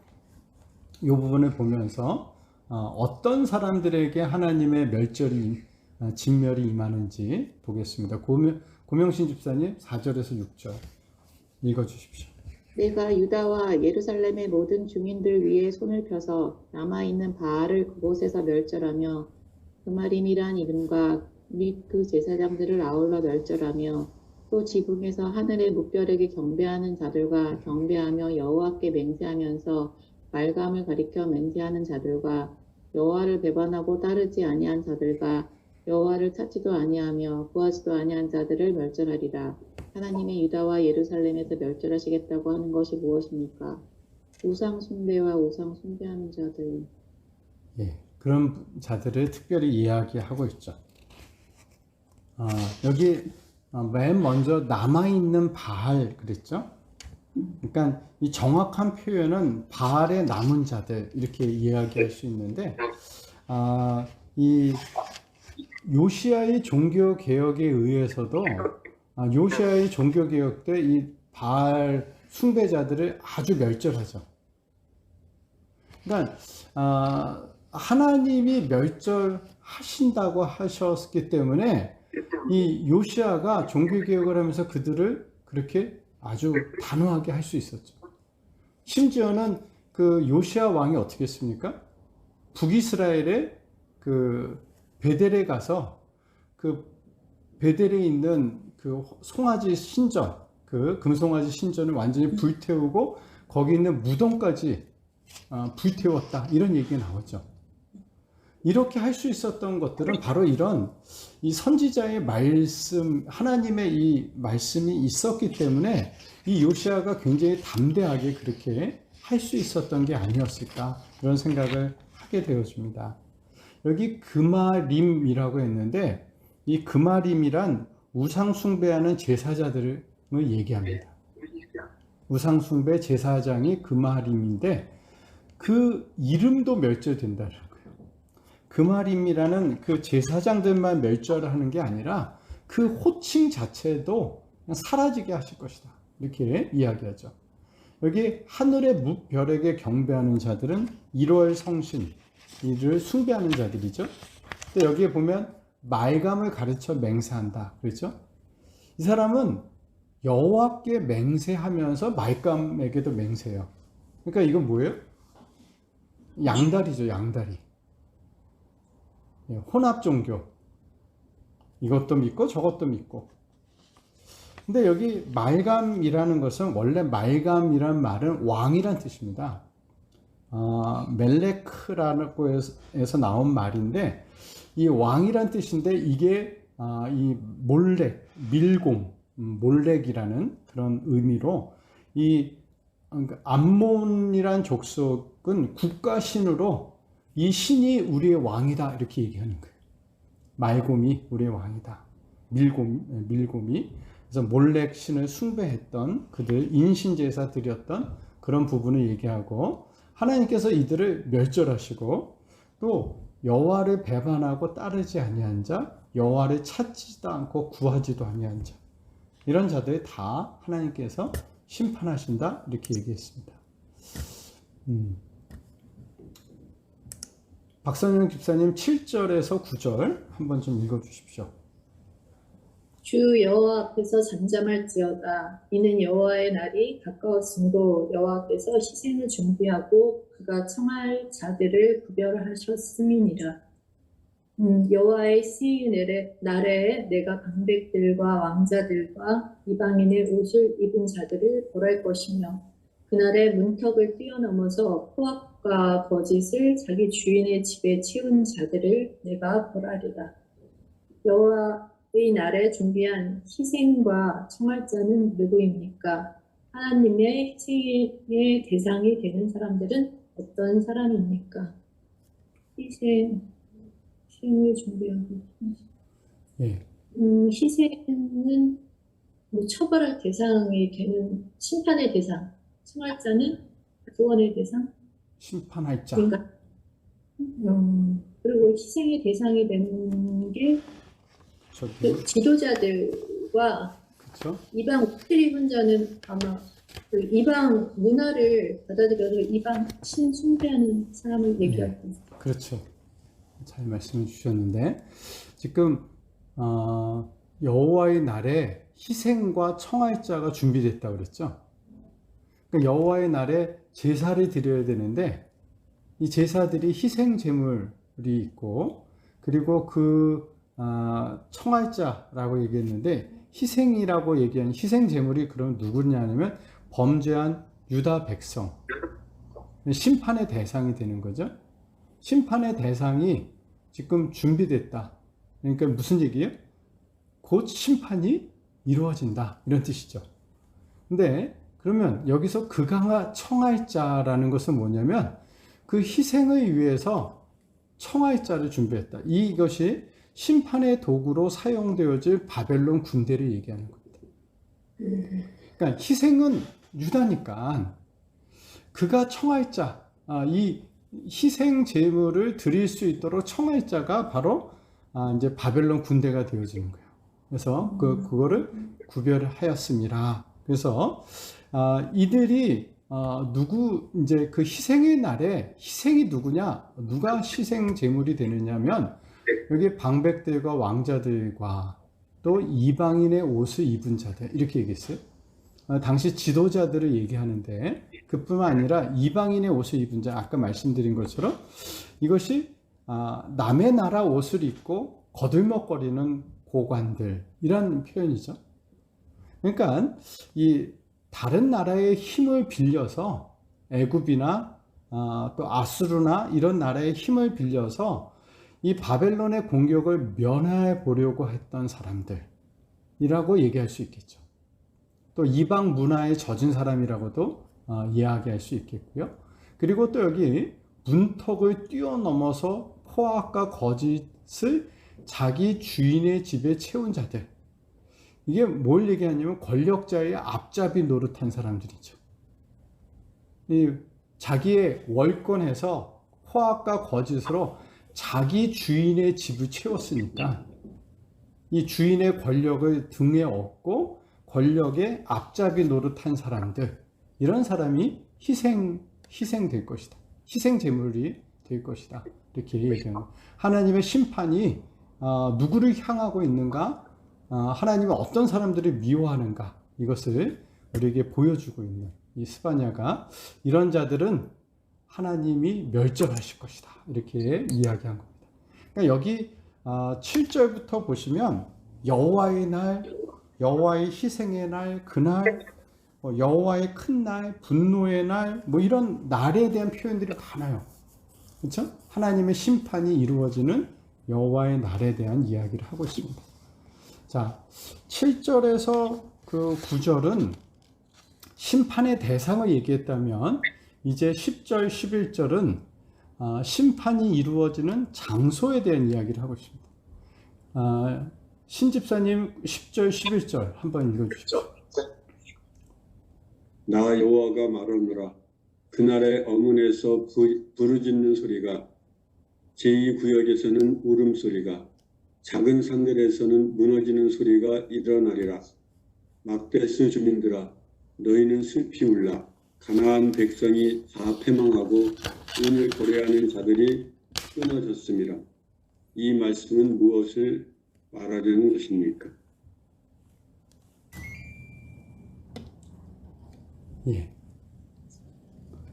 이 부분을 보면서 어떤 사람들에게 하나님의 멸절이 진멸이 임하는지 보겠습니다. 고명신 집사님 4절에서 6절 읽어주십시오. 내가 유다와 예루살렘의 모든 중인들 위에 손을 펴서 남아있는 바알을 그곳에서 멸절하며 그마림이란 이름과 및 그 제사장들을 아울러 멸절하며 또 지붕에서 하늘의 묵별에게 경배하는 자들과 경배하며 여호와께 맹세하면서 말감을 가리켜 맹세하는 자들과 여호와를 배반하고 따르지 아니한 자들과 여호와를 찾지도 아니하며 구하지도 아니한 자들을 멸절하리라. 하나님의 유다와 예루살렘에서 멸절하시겠다고 하는 것이 무엇입니까? 우상 숭배와 우상 숭배하는 자들. 예, 그런 자들을 특별히 이야기하고 있죠. 여기 맨 먼저 남아있는 바알 그랬죠? 그러니까 이 정확한 표현은 바알의 남은 자들 이렇게 이야기할 수 있는데 이 요시아의 종교 개혁에 의해서도 요시아의 종교 개혁 때 이 바알 숭배자들을 아주 멸절하죠. 그러니까 하나님이 멸절하신다고 하셨기 때문에 이 요시아가 종교 개혁을 하면서 그들을 그렇게 아주 단호하게 할 수 있었죠. 심지어는 그 요시아 왕이 어떻게 했습니까? 북이스라엘의 그 베델에 가서 그 베델에 있는 그 송아지 신전, 그 금송아지 신전을 완전히 불태우고 거기 있는 무덤까지 불태웠다, 이런 얘기가 나오죠. 이렇게 할 수 있었던 것들은 바로 이런 이 선지자의 말씀, 하나님의 이 말씀이 있었기 때문에 이 요시아가 굉장히 담대하게 그렇게 할 수 있었던 게 아니었을까, 이런 생각을 하게 되어집니다. 여기 그마림이라고 했는데 이 그마림이란 우상숭배하는 제사자들을 얘기합니다. 우상숭배 제사장이 그마림인데 그 이름도 멸절된다는 거예요. 그마림이라는 그 제사장들만 멸절하는 게 아니라 그 호칭 자체도 그냥 사라지게 하실 것이다, 이렇게 이야기하죠. 여기 하늘의 무별에게 경배하는 자들은 1월 성신, 이를 숭배하는 자들이죠. 근데 여기에 보면 말감을 가르쳐 맹세한다 그랬죠. 이 사람은 여호와께 맹세하면서 말감에게도 맹세해요. 그러니까 이건 뭐예요? 양다리죠, 양다리. 혼합 종교. 이것도 믿고 저것도 믿고. 근데 여기 말감이라는 것은, 원래 말감이란 말은 왕이란 뜻입니다. 멜레크라고 해서 나온 말인데, 이 왕이란 뜻인데 이게 이 몰렉, 밀곰, 몰렉이라는 그런 의미로, 이 암몬이란 족속은 국가신으로 이 신이 우리의 왕이다, 이렇게 얘기하는 거예요. 말곰이 우리의 왕이다. 밀곰이. 그래서 몰렉 신을 숭배했던 그들, 인신제사 드렸던 그런 부분을 얘기하고, 하나님께서 이들을 멸절하시고, 또 여호와를 배반하고 따르지 아니한 자, 여호와를 찾지도 않고 구하지도 아니한 자, 이런 자들 다 하나님께서 심판하신다, 이렇게 얘기했습니다. 박선영 집사님 7절에서 9절 한번 좀 읽어주십시오. 주 여호와 앞에서 잠잠할지어다. 이는 여호와의 날이 가까웠으므로 여호와께서 희생을 준비하고 그가 청할 자들을 구별하셨음이니라. 여호와의 시인의 날에 내가 방백들과 왕자들과 이방인의 옷을 입은 자들을 벌할 것이며, 그날에 문턱을 뛰어넘어서 포악과 거짓을 자기 주인의 집에 치운 자들을 내가 벌하리라. 여호와의 날에 준비한 희생과 청할 자는 누구입니까? 하나님의 희생의 대상이 되는 사람들은 어떤 사람입니까? 희생을 준비하고. 예. 희생은 뭐 처벌할 대상이 되는, 심판의 대상, 청할 자는 구원의 대상, 심판할 자. 그러니까 그리고 희생의 대상이 되는 게 그 지도자들과, 그렇죠? 이방 옷을 입은 자는 아마 그 이방 문화를 받아들여서 이방 신 숭배하는 사람을 얘기하고 있어요. 그렇죠. 잘 말씀해 주셨는데, 지금 여호와의 날에 희생과 청할 자가 준비됐다고 그랬죠. 그러니까 여호와의 날에 제사를 드려야 되는데, 이 제사들이 희생 제물이 있고, 그리고 그 청할 자라고 얘기했는데, 희생이라고 얘기한 희생 제물이 그럼 누구냐면 범죄한 유다 백성, 심판의 대상이 되는 거죠. 심판의 대상이 지금 준비됐다. 그러니까 무슨 얘기예요? 곧 심판이 이루어진다. 이런 뜻이죠. 근데 그러면 여기서 그가 청할 자라는 것은 뭐냐면 그 희생을 위해서 청할 자를 준비했다. 이것이 심판의 도구로 사용되어질 바벨론 군대를 얘기하는 겁니다. 그러니까 희생은 유다니까 그가 청할 자, 이 희생 제물을 드릴 수 있도록 청할 자가 바로 이제 바벨론 군대가 되어지는 거예요. 그래서 그거를 구별하였습니다. 그래서 이들이 이제 그 희생의 날에 희생이 누구냐? 누가 희생 제물이 되느냐면 여기 방백들과 왕자들과 또 이방인의 옷을 입은 자들 이렇게 얘기했어요. 당시 지도자들을 얘기하는데 그뿐만 아니라 이방인의 옷을 입은 자 아까 말씀드린 것처럼 이것이 남의 나라 옷을 입고 거들먹거리는 고관들 이런 표현이죠. 그러니까 이 다른 나라의 힘을 빌려서 애굽이나 또 아수르나 이런 나라의 힘을 빌려서 이 바벨론의 공격을 면해 보려고 했던 사람들이라고 얘기할 수 있겠죠. 또 이방 문화에 젖은 사람이라고도 이야기할 수 있겠고요. 그리고 또 여기 문턱을 뛰어넘어서 포악과 거짓을 자기 주인의 집에 채운 자들. 이게 뭘 얘기하냐면 권력자의 앞잡이 노릇한 사람들이죠. 자기의 월권에서 포악과 거짓으로 자기 주인의 집을 채웠으니까 이 주인의 권력을 등에 업고 권력의 앞잡이 노릇한 사람들, 이런 사람이 희생될 것이다. 희생 제물이 될 것이다. 이렇게 얘기하는 하나님의 심판이 누구를 향하고 있는가? 하나님은 어떤 사람들을 미워하는가? 이것을 우리에게 보여주고 있는 이 스바냐가 이런 자들은 하나님이 멸절하실 것이다. 이렇게 이야기한 겁니다. 그러니까 여기 7절부터 보시면 여호와의 날, 여호와의 희생의 날, 그날, 여호와의 큰 날, 분노의 날, 뭐 이런 날에 대한 표현들이 많아요. 그렇죠? 하나님의 심판이 이루어지는 여호와의 날에 대한 이야기를 하고 있습니다. 자, 7절에서 그 9절은 심판의 대상을 얘기했다면 이제 10절, 11절은 심판이 이루어지는 장소에 대한 이야기를 하고 있습니다. 신집사님 10절, 11절 한번 읽어주십시오. 나 여호와가 말하노라. 그날의 어문에서 부르짖는 소리가, 제2구역에서는 울음소리가, 작은 산들에서는 무너지는 소리가 일어나리라. 막데스 주민들아, 너희는 슬피 울라. 가나안 백성이 다 패망하고 운을 고려하는 자들이 끊어졌습니다. 이 말씀은 무엇을 말하려는 것입니까? 예.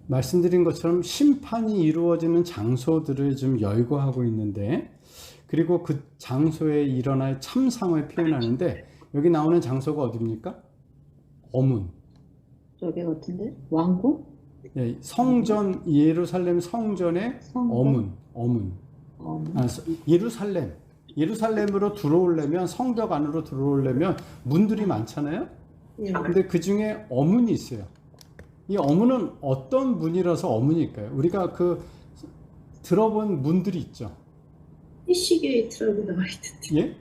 말씀드린 것처럼 심판이 이루어지는 장소들을 좀 열거하고 있는데, 그리고 그 장소에 일어날 참상을 표현하는데, 여기 나오는 장소가 어디입니까? 어문. 저게 같은데? 왕궁? 예, 성전, 예루살렘 성전의 성전? 어문. 예루살렘으로 들어오려면, 성벽 안으로 들어오려면 문들이 많잖아요? 예. 근데 그 중에 어문이 있어요. 이 어문은 어떤 문이라서 어문일까요? 우리가 들어본 문들이 있죠. 피시게이트라고 나와 있던데. 예?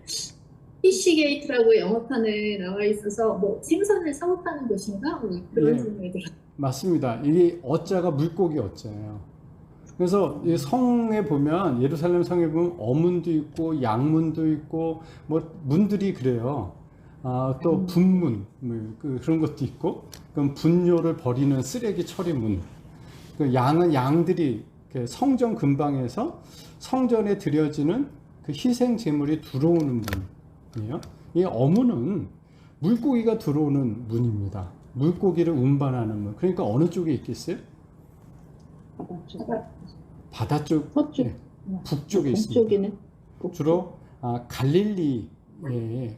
피시게이트라고 영어판에 나와 있어서 뭐 생선을 사고 파는 곳인가? 뭐 그런 예. 생각이 들었어요. 맞습니다. 이게 어자가 물고기 어자예요. 그래서 이 성에 보면, 예루살렘 성에 보면 어문도 있고 양문도 있고 뭐 문들이 그래요. 또 분문 뭐 그런 것도 있고, 그럼 분뇨를 버리는 쓰레기 처리문. 그 양은 양들이 성전 근방에서 성전에 드려지는 그 희생 제물이 들어오는 문이에요. 이 어문은 물고기가 들어오는 문입니다. 물고기를 운반하는 문. 그러니까 어느 쪽에 있겠어요? 바다 쪽, 서쪽. 예, 북쪽에 있습니다. 북쪽이네. 주로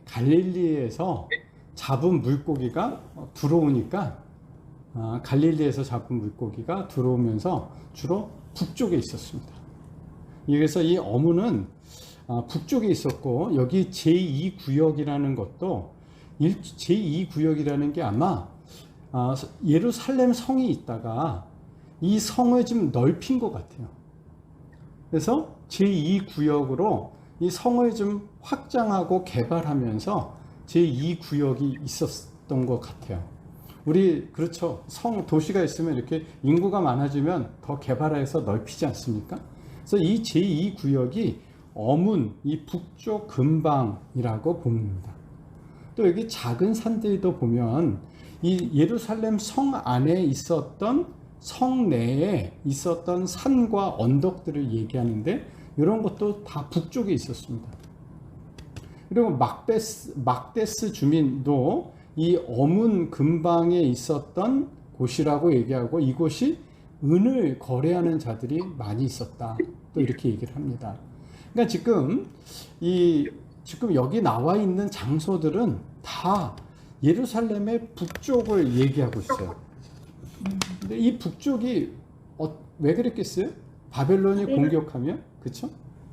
갈릴리에서 잡은 물고기가 들어오니까 갈릴리에서 잡은 물고기가 들어오면서 주로 북쪽에 있었습니다. 그래서 이 어문은 북쪽에 있었고, 여기 제2구역이라는 것도 제2구역이라는 게 아마 예루살렘 성이 있다가 이 성을 좀 넓힌 것 같아요. 그래서 제2구역으로 이 성을 좀 확장하고 개발하면서 제2구역이 있었던 것 같아요. 우리 그렇죠. 도시가 있으면 이렇게 인구가 많아지면 더 개발해서 넓히지 않습니까? 그래서 이 제2구역이 어문, 이 북쪽 근방이라고 봅니다. 또 여기 작은 산들도 보면 이 예루살렘 성 안에 있었던, 성 내에 있었던 산과 언덕들을 얘기하는데, 이런 것도 다 북쪽에 있었습니다. 그리고 막데스 주민도 이 어문 근방에 있었던 곳이라고 얘기하고, 이곳이 은을 거래하는 자들이 많이 있었다, 또 이렇게 얘기를 합니다. 그러니까 지금 여기 나와 있는 장소들은 다 예루살렘의 북쪽을 얘기하고 있어요. 근데 이 북쪽이 왜 그랬겠어요? 바벨론이 공격하면, 그렇죠?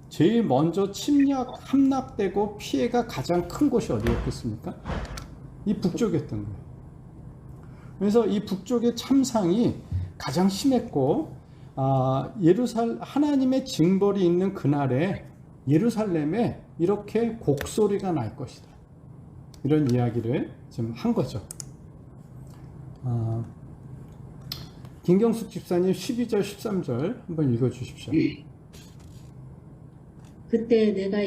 제일 먼저 함락되고 피해가 가장 큰 곳이 어디였겠습니까? 이 북쪽이었던 거예요. 그래서 이 북쪽의 참상이 가장 심했고, 하나님의 징벌이 있는 그날에 예루살렘에 이렇게 곡소리가 날 것이다, 이런 이야기를 지금 한 거죠. 김경숙 집사님 12절 13절 한번 읽어 주십시오. 그때 내가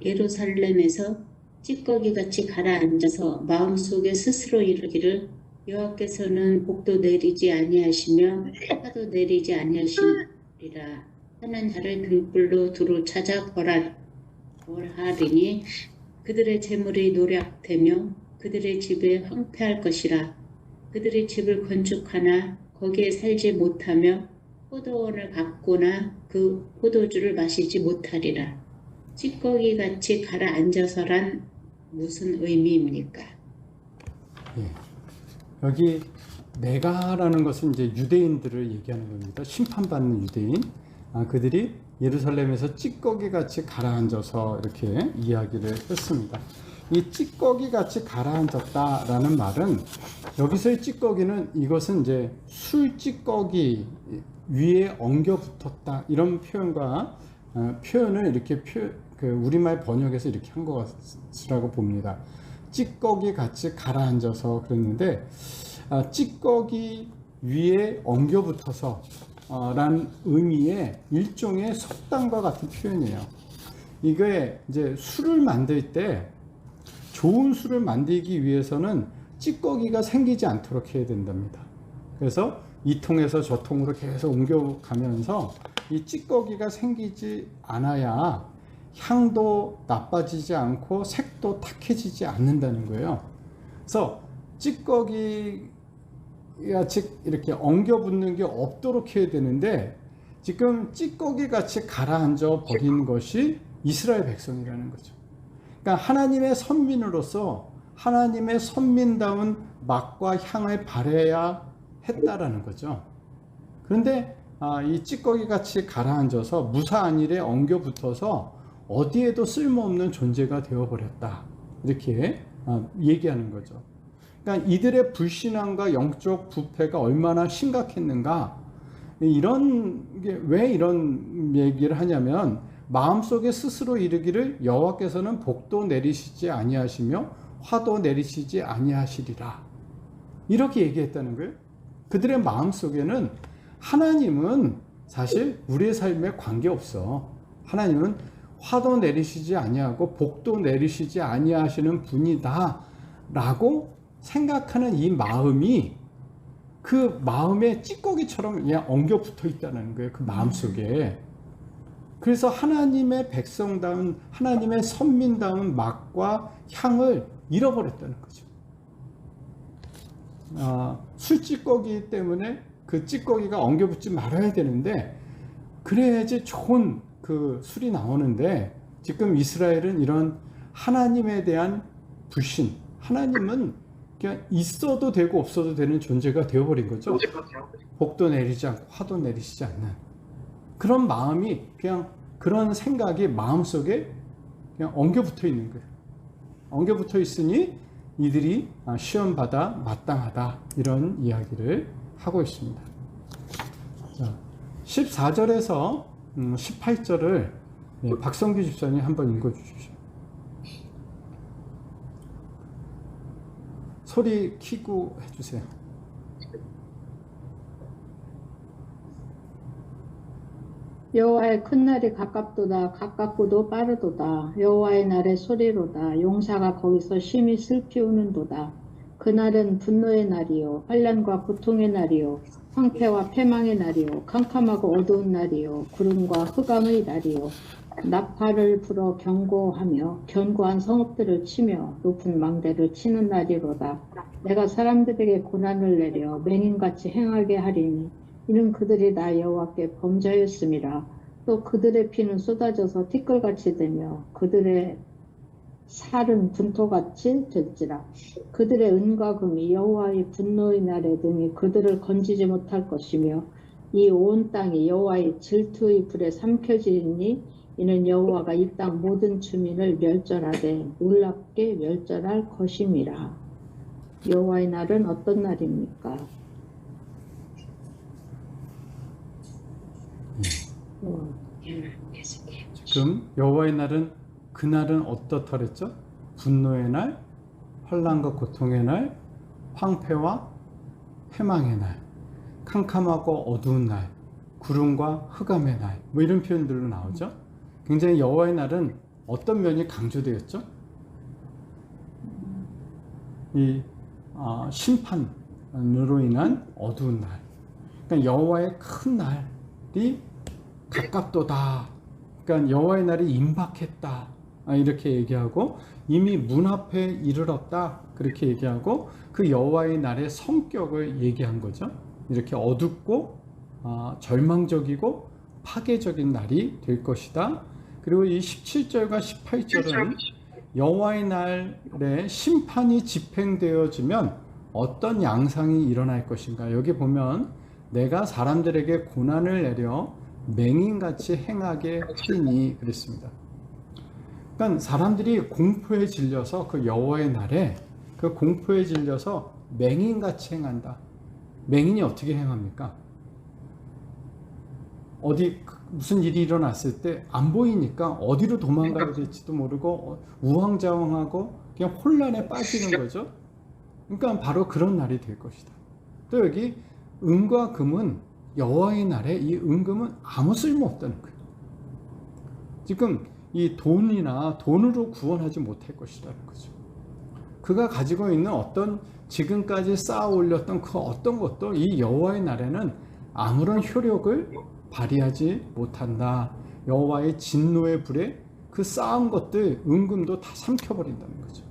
예루살렘에서 찌꺼기같이 가라앉아서 마음속에 스스로 이르기를 여호와께서는 복도 내리지 아니하시며 화도 내리지 아니하시리라 하는 자를 등불로 두루 찾아 벌하리니 그들의 재물이 노략되며 그들의 집에 황폐할 것이라. 그들의 집을 건축하나 거기에 살지 못하며 포도원을 갖거나 그 포도주를 마시지 못하리라. 찌꺼기같이 가라앉아서란 무슨 의미입니까? 예. 여기 내가라는 것은 이제 유대인들을 얘기하는 겁니다. 심판받는 유대인. 그들이 예루살렘에서 찌꺼기같이 가라앉아서 이렇게 이야기를 했습니다. 이 찌꺼기같이 가라앉았다라는 말은, 여기서의 찌꺼기는, 이것은 이제 술 찌꺼기 위에 엉겨 붙었다, 이런 표현을 이렇게 우리말 번역해서 이렇게 한 것이라고 봅니다. 찌꺼기 같이 가라앉아서 그랬는데, 찌꺼기 위에 엉겨 붙어서 라는 의미의 일종의 속담과 같은 표현이에요. 이게 이제 술을 만들 때, 좋은 술을 만들기 위해서는 찌꺼기가 생기지 않도록 해야 된답니다. 그래서 이 통에서 저 통으로 계속 옮겨가면서 이 찌꺼기가 생기지 않아야 향도 나빠지지 않고 색도 탁해지지 않는다는 거예요. 그래서 찌꺼기가 이렇게 엉겨 붙는 게 없도록 해야 되는데, 지금 찌꺼기 같이 가라앉아 버린 것이 이스라엘 백성이라는 거죠. 그러니까 하나님의 선민으로서 하나님의 선민다운 맛과 향을 발해야 했다라는 거죠. 그런데 이 찌꺼기 같이 가라앉아서 무사한 일에 엉겨 붙어서 어디에도 쓸모없는 존재가 되어버렸다, 이렇게 얘기하는 거죠. 그러니까 이들의 불신앙과 영적 부패가 얼마나 심각했는가, 왜 이런 얘기를 하냐면, 마음속에 스스로 이르기를 여호와께서는 복도 내리시지 아니하시며 화도 내리시지 아니하시리라, 이렇게 얘기했다는 거예요. 그들의 마음속에는 하나님은 사실 우리의 삶에 관계없어, 하나님은 화도 내리시지 아니하고 복도 내리시지 아니하시는 분이다 라고 생각하는 이 마음이, 그 마음에 찌꺼기처럼 그냥 엉겨 붙어 있다는 거예요, 그 마음속에. 그래서 하나님의 백성다운, 하나님의 선민다운 맛과 향을 잃어버렸다는 거죠. 술찌꺼기 때문에 그 찌꺼기가 엉겨 붙지 말아야 되는데, 그래야지 좋은 그 술이 나오는데, 지금 이스라엘은 이런 하나님에 대한 불신, 하나님은 그러니까 있어도 되고 없어도 되는 존재가 되어버린 거죠. 복도 내리지 않고 화도 내리시지 않는 그런 마음이, 그냥 그런 생각이 마음속에 그냥 엉겨붙어 있는 거예요. 엉겨붙어 있으니 이들이 시험받아 마땅하다, 이런 이야기를 하고 있습니다. 자, 14절에서 18절을 박성규 집사님 한번 읽어주십시오. 소리 키고 해주세요. 여호와의 큰 날이 가깝도다. 가깝고도 빠르도다. 여호와의 날의 소리로다. 용사가 거기서 심히 슬피 우는도다. 그날은 분노의 날이요, 환난과 고통의 날이요, 황폐와 패망의 날이요, 캄캄하고 어두운 날이요, 구름과 흑암의 날이요, 나팔을 불어 경고하며 견고한 성읍들을 치며 높은 망대를 치는 날이로다. 내가 사람들에게 고난을 내려 맹인같이 행하게 하리니 이는 그들이 나 여호와께 범죄하였음이라. 또 그들의 피는 쏟아져서 티끌같이 되며 그들의 살은 분토같이 될지라. 그들의 은과 금이 여호와의 분노의 날에 등이 그들을 건지지 못할 것이며 이 온 땅이 여호와의 질투의 불에 삼켜지니 이는 여호와가 이 땅 모든 주민을 멸절하되 놀랍게 멸절할 것임이라. 여호와의 날은 어떤 날입니까? 지금 여호와의 날은, 그날은 어떻다 그랬죠? 분노의 날, 환난과 고통의 날, 황폐와 패망의 날, 캄캄하고 어두운 날, 구름과 흑암의 날, 뭐 이런 표현들로 나오죠. 굉장히 여호와의 날은 어떤 면이 강조되었죠? 이 심판으로 인한 어두운 날, 그러니까 여호와의 큰 날이 가깝도다. 그러니까 여호와의 날이 임박했다, 이렇게 얘기하고, 이미 문 앞에 이르렀다, 그렇게 얘기하고, 그 여호와의 날의 성격을 얘기한 거죠. 이렇게 어둡고 절망적이고 파괴적인 날이 될 것이다. 그리고 이 17절과 18절은 여호와의 날에 심판이 집행되어지면 어떤 양상이 일어날 것인가. 여기 보면 내가 사람들에게 고난을 내려 맹인같이 행하게 하리니 그랬습니다. 그러니까 사람들이 공포에 질려서 그 여호와의 날에 그 공포에 질려서 맹인같이 행한다. 맹인이 어떻게 행합니까? 어디 무슨 일이 일어났을 때 안 보이니까 어디로 도망가야 될지도 모르고 우왕좌왕하고 그냥 혼란에 빠지는 거죠. 그러니까 바로 그런 날이 될 것이다. 또 여기 은과 금은 여호와의 날에 이 은금은 아무 쓸모 없다는 거예요. 지금 이 돈이나 돈으로 구원하지 못할 것이라는 거죠. 그가 가지고 있는 어떤 지금까지 쌓아 올렸던 그 어떤 것도 이 여호와의 날에는 아무런 효력을 발휘하지 못한다. 여호와의 진노의 불에 그 쌓은 것들 은금도 다 삼켜버린다는 거죠.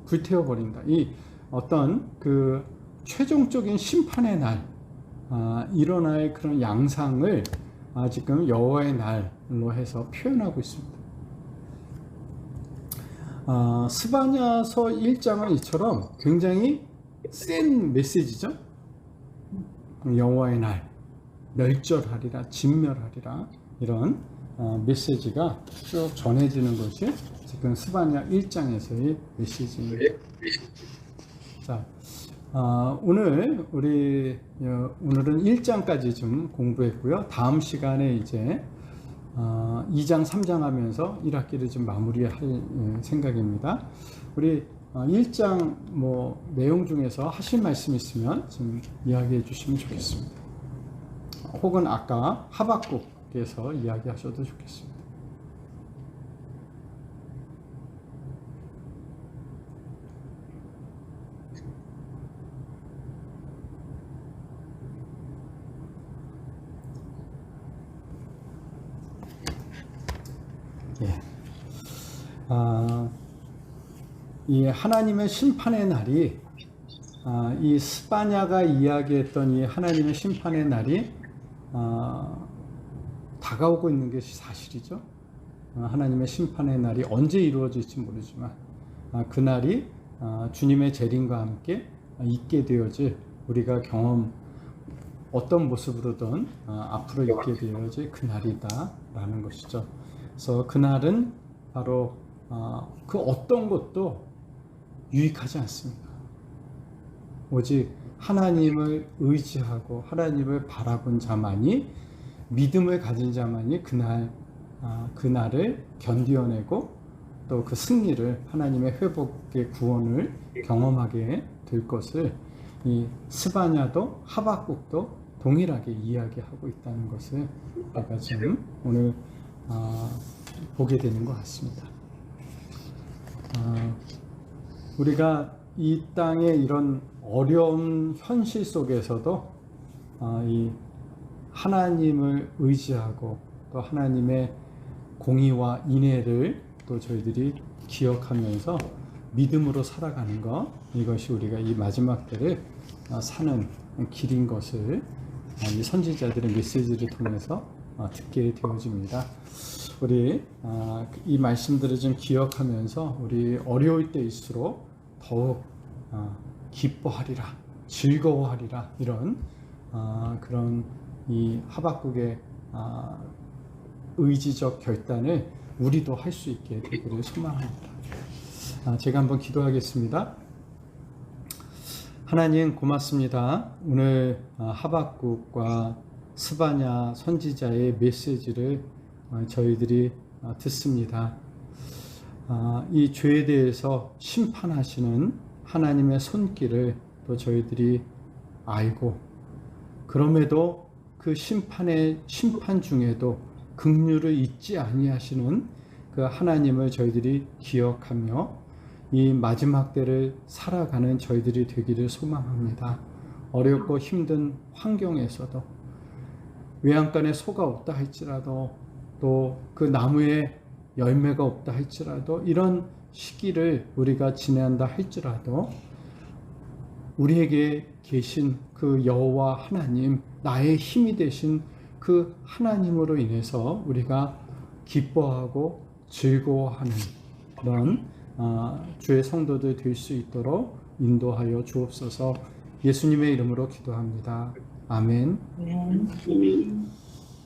불태워버린다. 이 어떤 그 최종적인 심판의 날 일어날 그런 양상을 지금 여호와의 날로 해서 표현하고 있습니다. 스바냐서 1장은 이처럼 굉장히 센 메시지죠. 여호와의 날, 멸절하리라, 진멸하리라, 이런 메시지가 쭉 전해지는 것이 지금 스바냐 1장에서의 메시지입니다. 자, 오늘은 1장까지 좀 공부했고요. 다음 시간에 이제 2장, 3장 하면서 1학기를 좀 마무리할 생각입니다. 우리 1장 내용 중에서 하실 말씀 있으면 좀 이야기해 주시면 좋겠습니다. 혹은 아까 하박국에서 이야기하셔도 좋겠습니다. 이 하나님의 심판의 날이 이 스바냐가 이야기했던 이 하나님의 심판의 날이 다가오고 있는 것이 사실이죠. 하나님의 심판의 날이 언제 이루어질지 모르지만 그 날이 주님의 재림과 함께 있게 되어질 우리가 경험 어떤 모습으로든 앞으로 있게 되어질 그날이다 라는 것이죠. 그래서 그날은 바로 그 어떤 것도 유익하지 않습니다. 오직 하나님을 의지하고 하나님을 바라본 자만이, 믿음을 가진 자만이 그날을 견디어내고 또 그 승리를, 하나님의 회복의 구원을 경험하게 될 것을 이 스바냐도 하박국도 동일하게 이야기하고 있다는 것을 우리가 지금 오늘 보게 되는 것 같습니다. 우리가 이 땅의 이런 어려운 현실 속에서도 이 하나님을 의지하고 또 하나님의 공의와 인애를 또 저희들이 기억하면서 믿음으로 살아가는 것, 이것이 우리가 이 마지막 때를 사는 길인 것을 이 선지자들의 메시지를 통해서 듣게 되어집니다. 우리 이 말씀들을 좀 기억하면서 우리 어려울 때일수록 더욱 기뻐하리라, 즐거워하리라, 이런 그런 이 하박국의 의지적 결단을 우리도 할 수 있게 되기를 소망합니다. 제가 한번 기도하겠습니다. 하나님 고맙습니다. 오늘 하박국과 스바냐 선지자의 메시지를 저희들이 듣습니다. 이 죄에 대해서 심판하시는 하나님의 손길을 또 저희들이 알고, 그럼에도 그 심판 중에도 긍휼을 잊지 아니하시는 그 하나님을 저희들이 기억하며 이 마지막 때를 살아가는 저희들이 되기를 소망합니다. 어렵고 힘든 환경에서도, 외양간에 소가 없다 할지라도, 또 그 나무에 열매가 없다 할지라도, 이런 시기를 우리가 지낸다 할지라도 우리에게 계신 그 여호와 하나님, 나의 힘이 되신 그 하나님으로 인해서 우리가 기뻐하고 즐거워하는 그런 주의 성도들 될 수 있도록 인도하여 주옵소서. 예수님의 이름으로 기도합니다. 아멘. 아멘.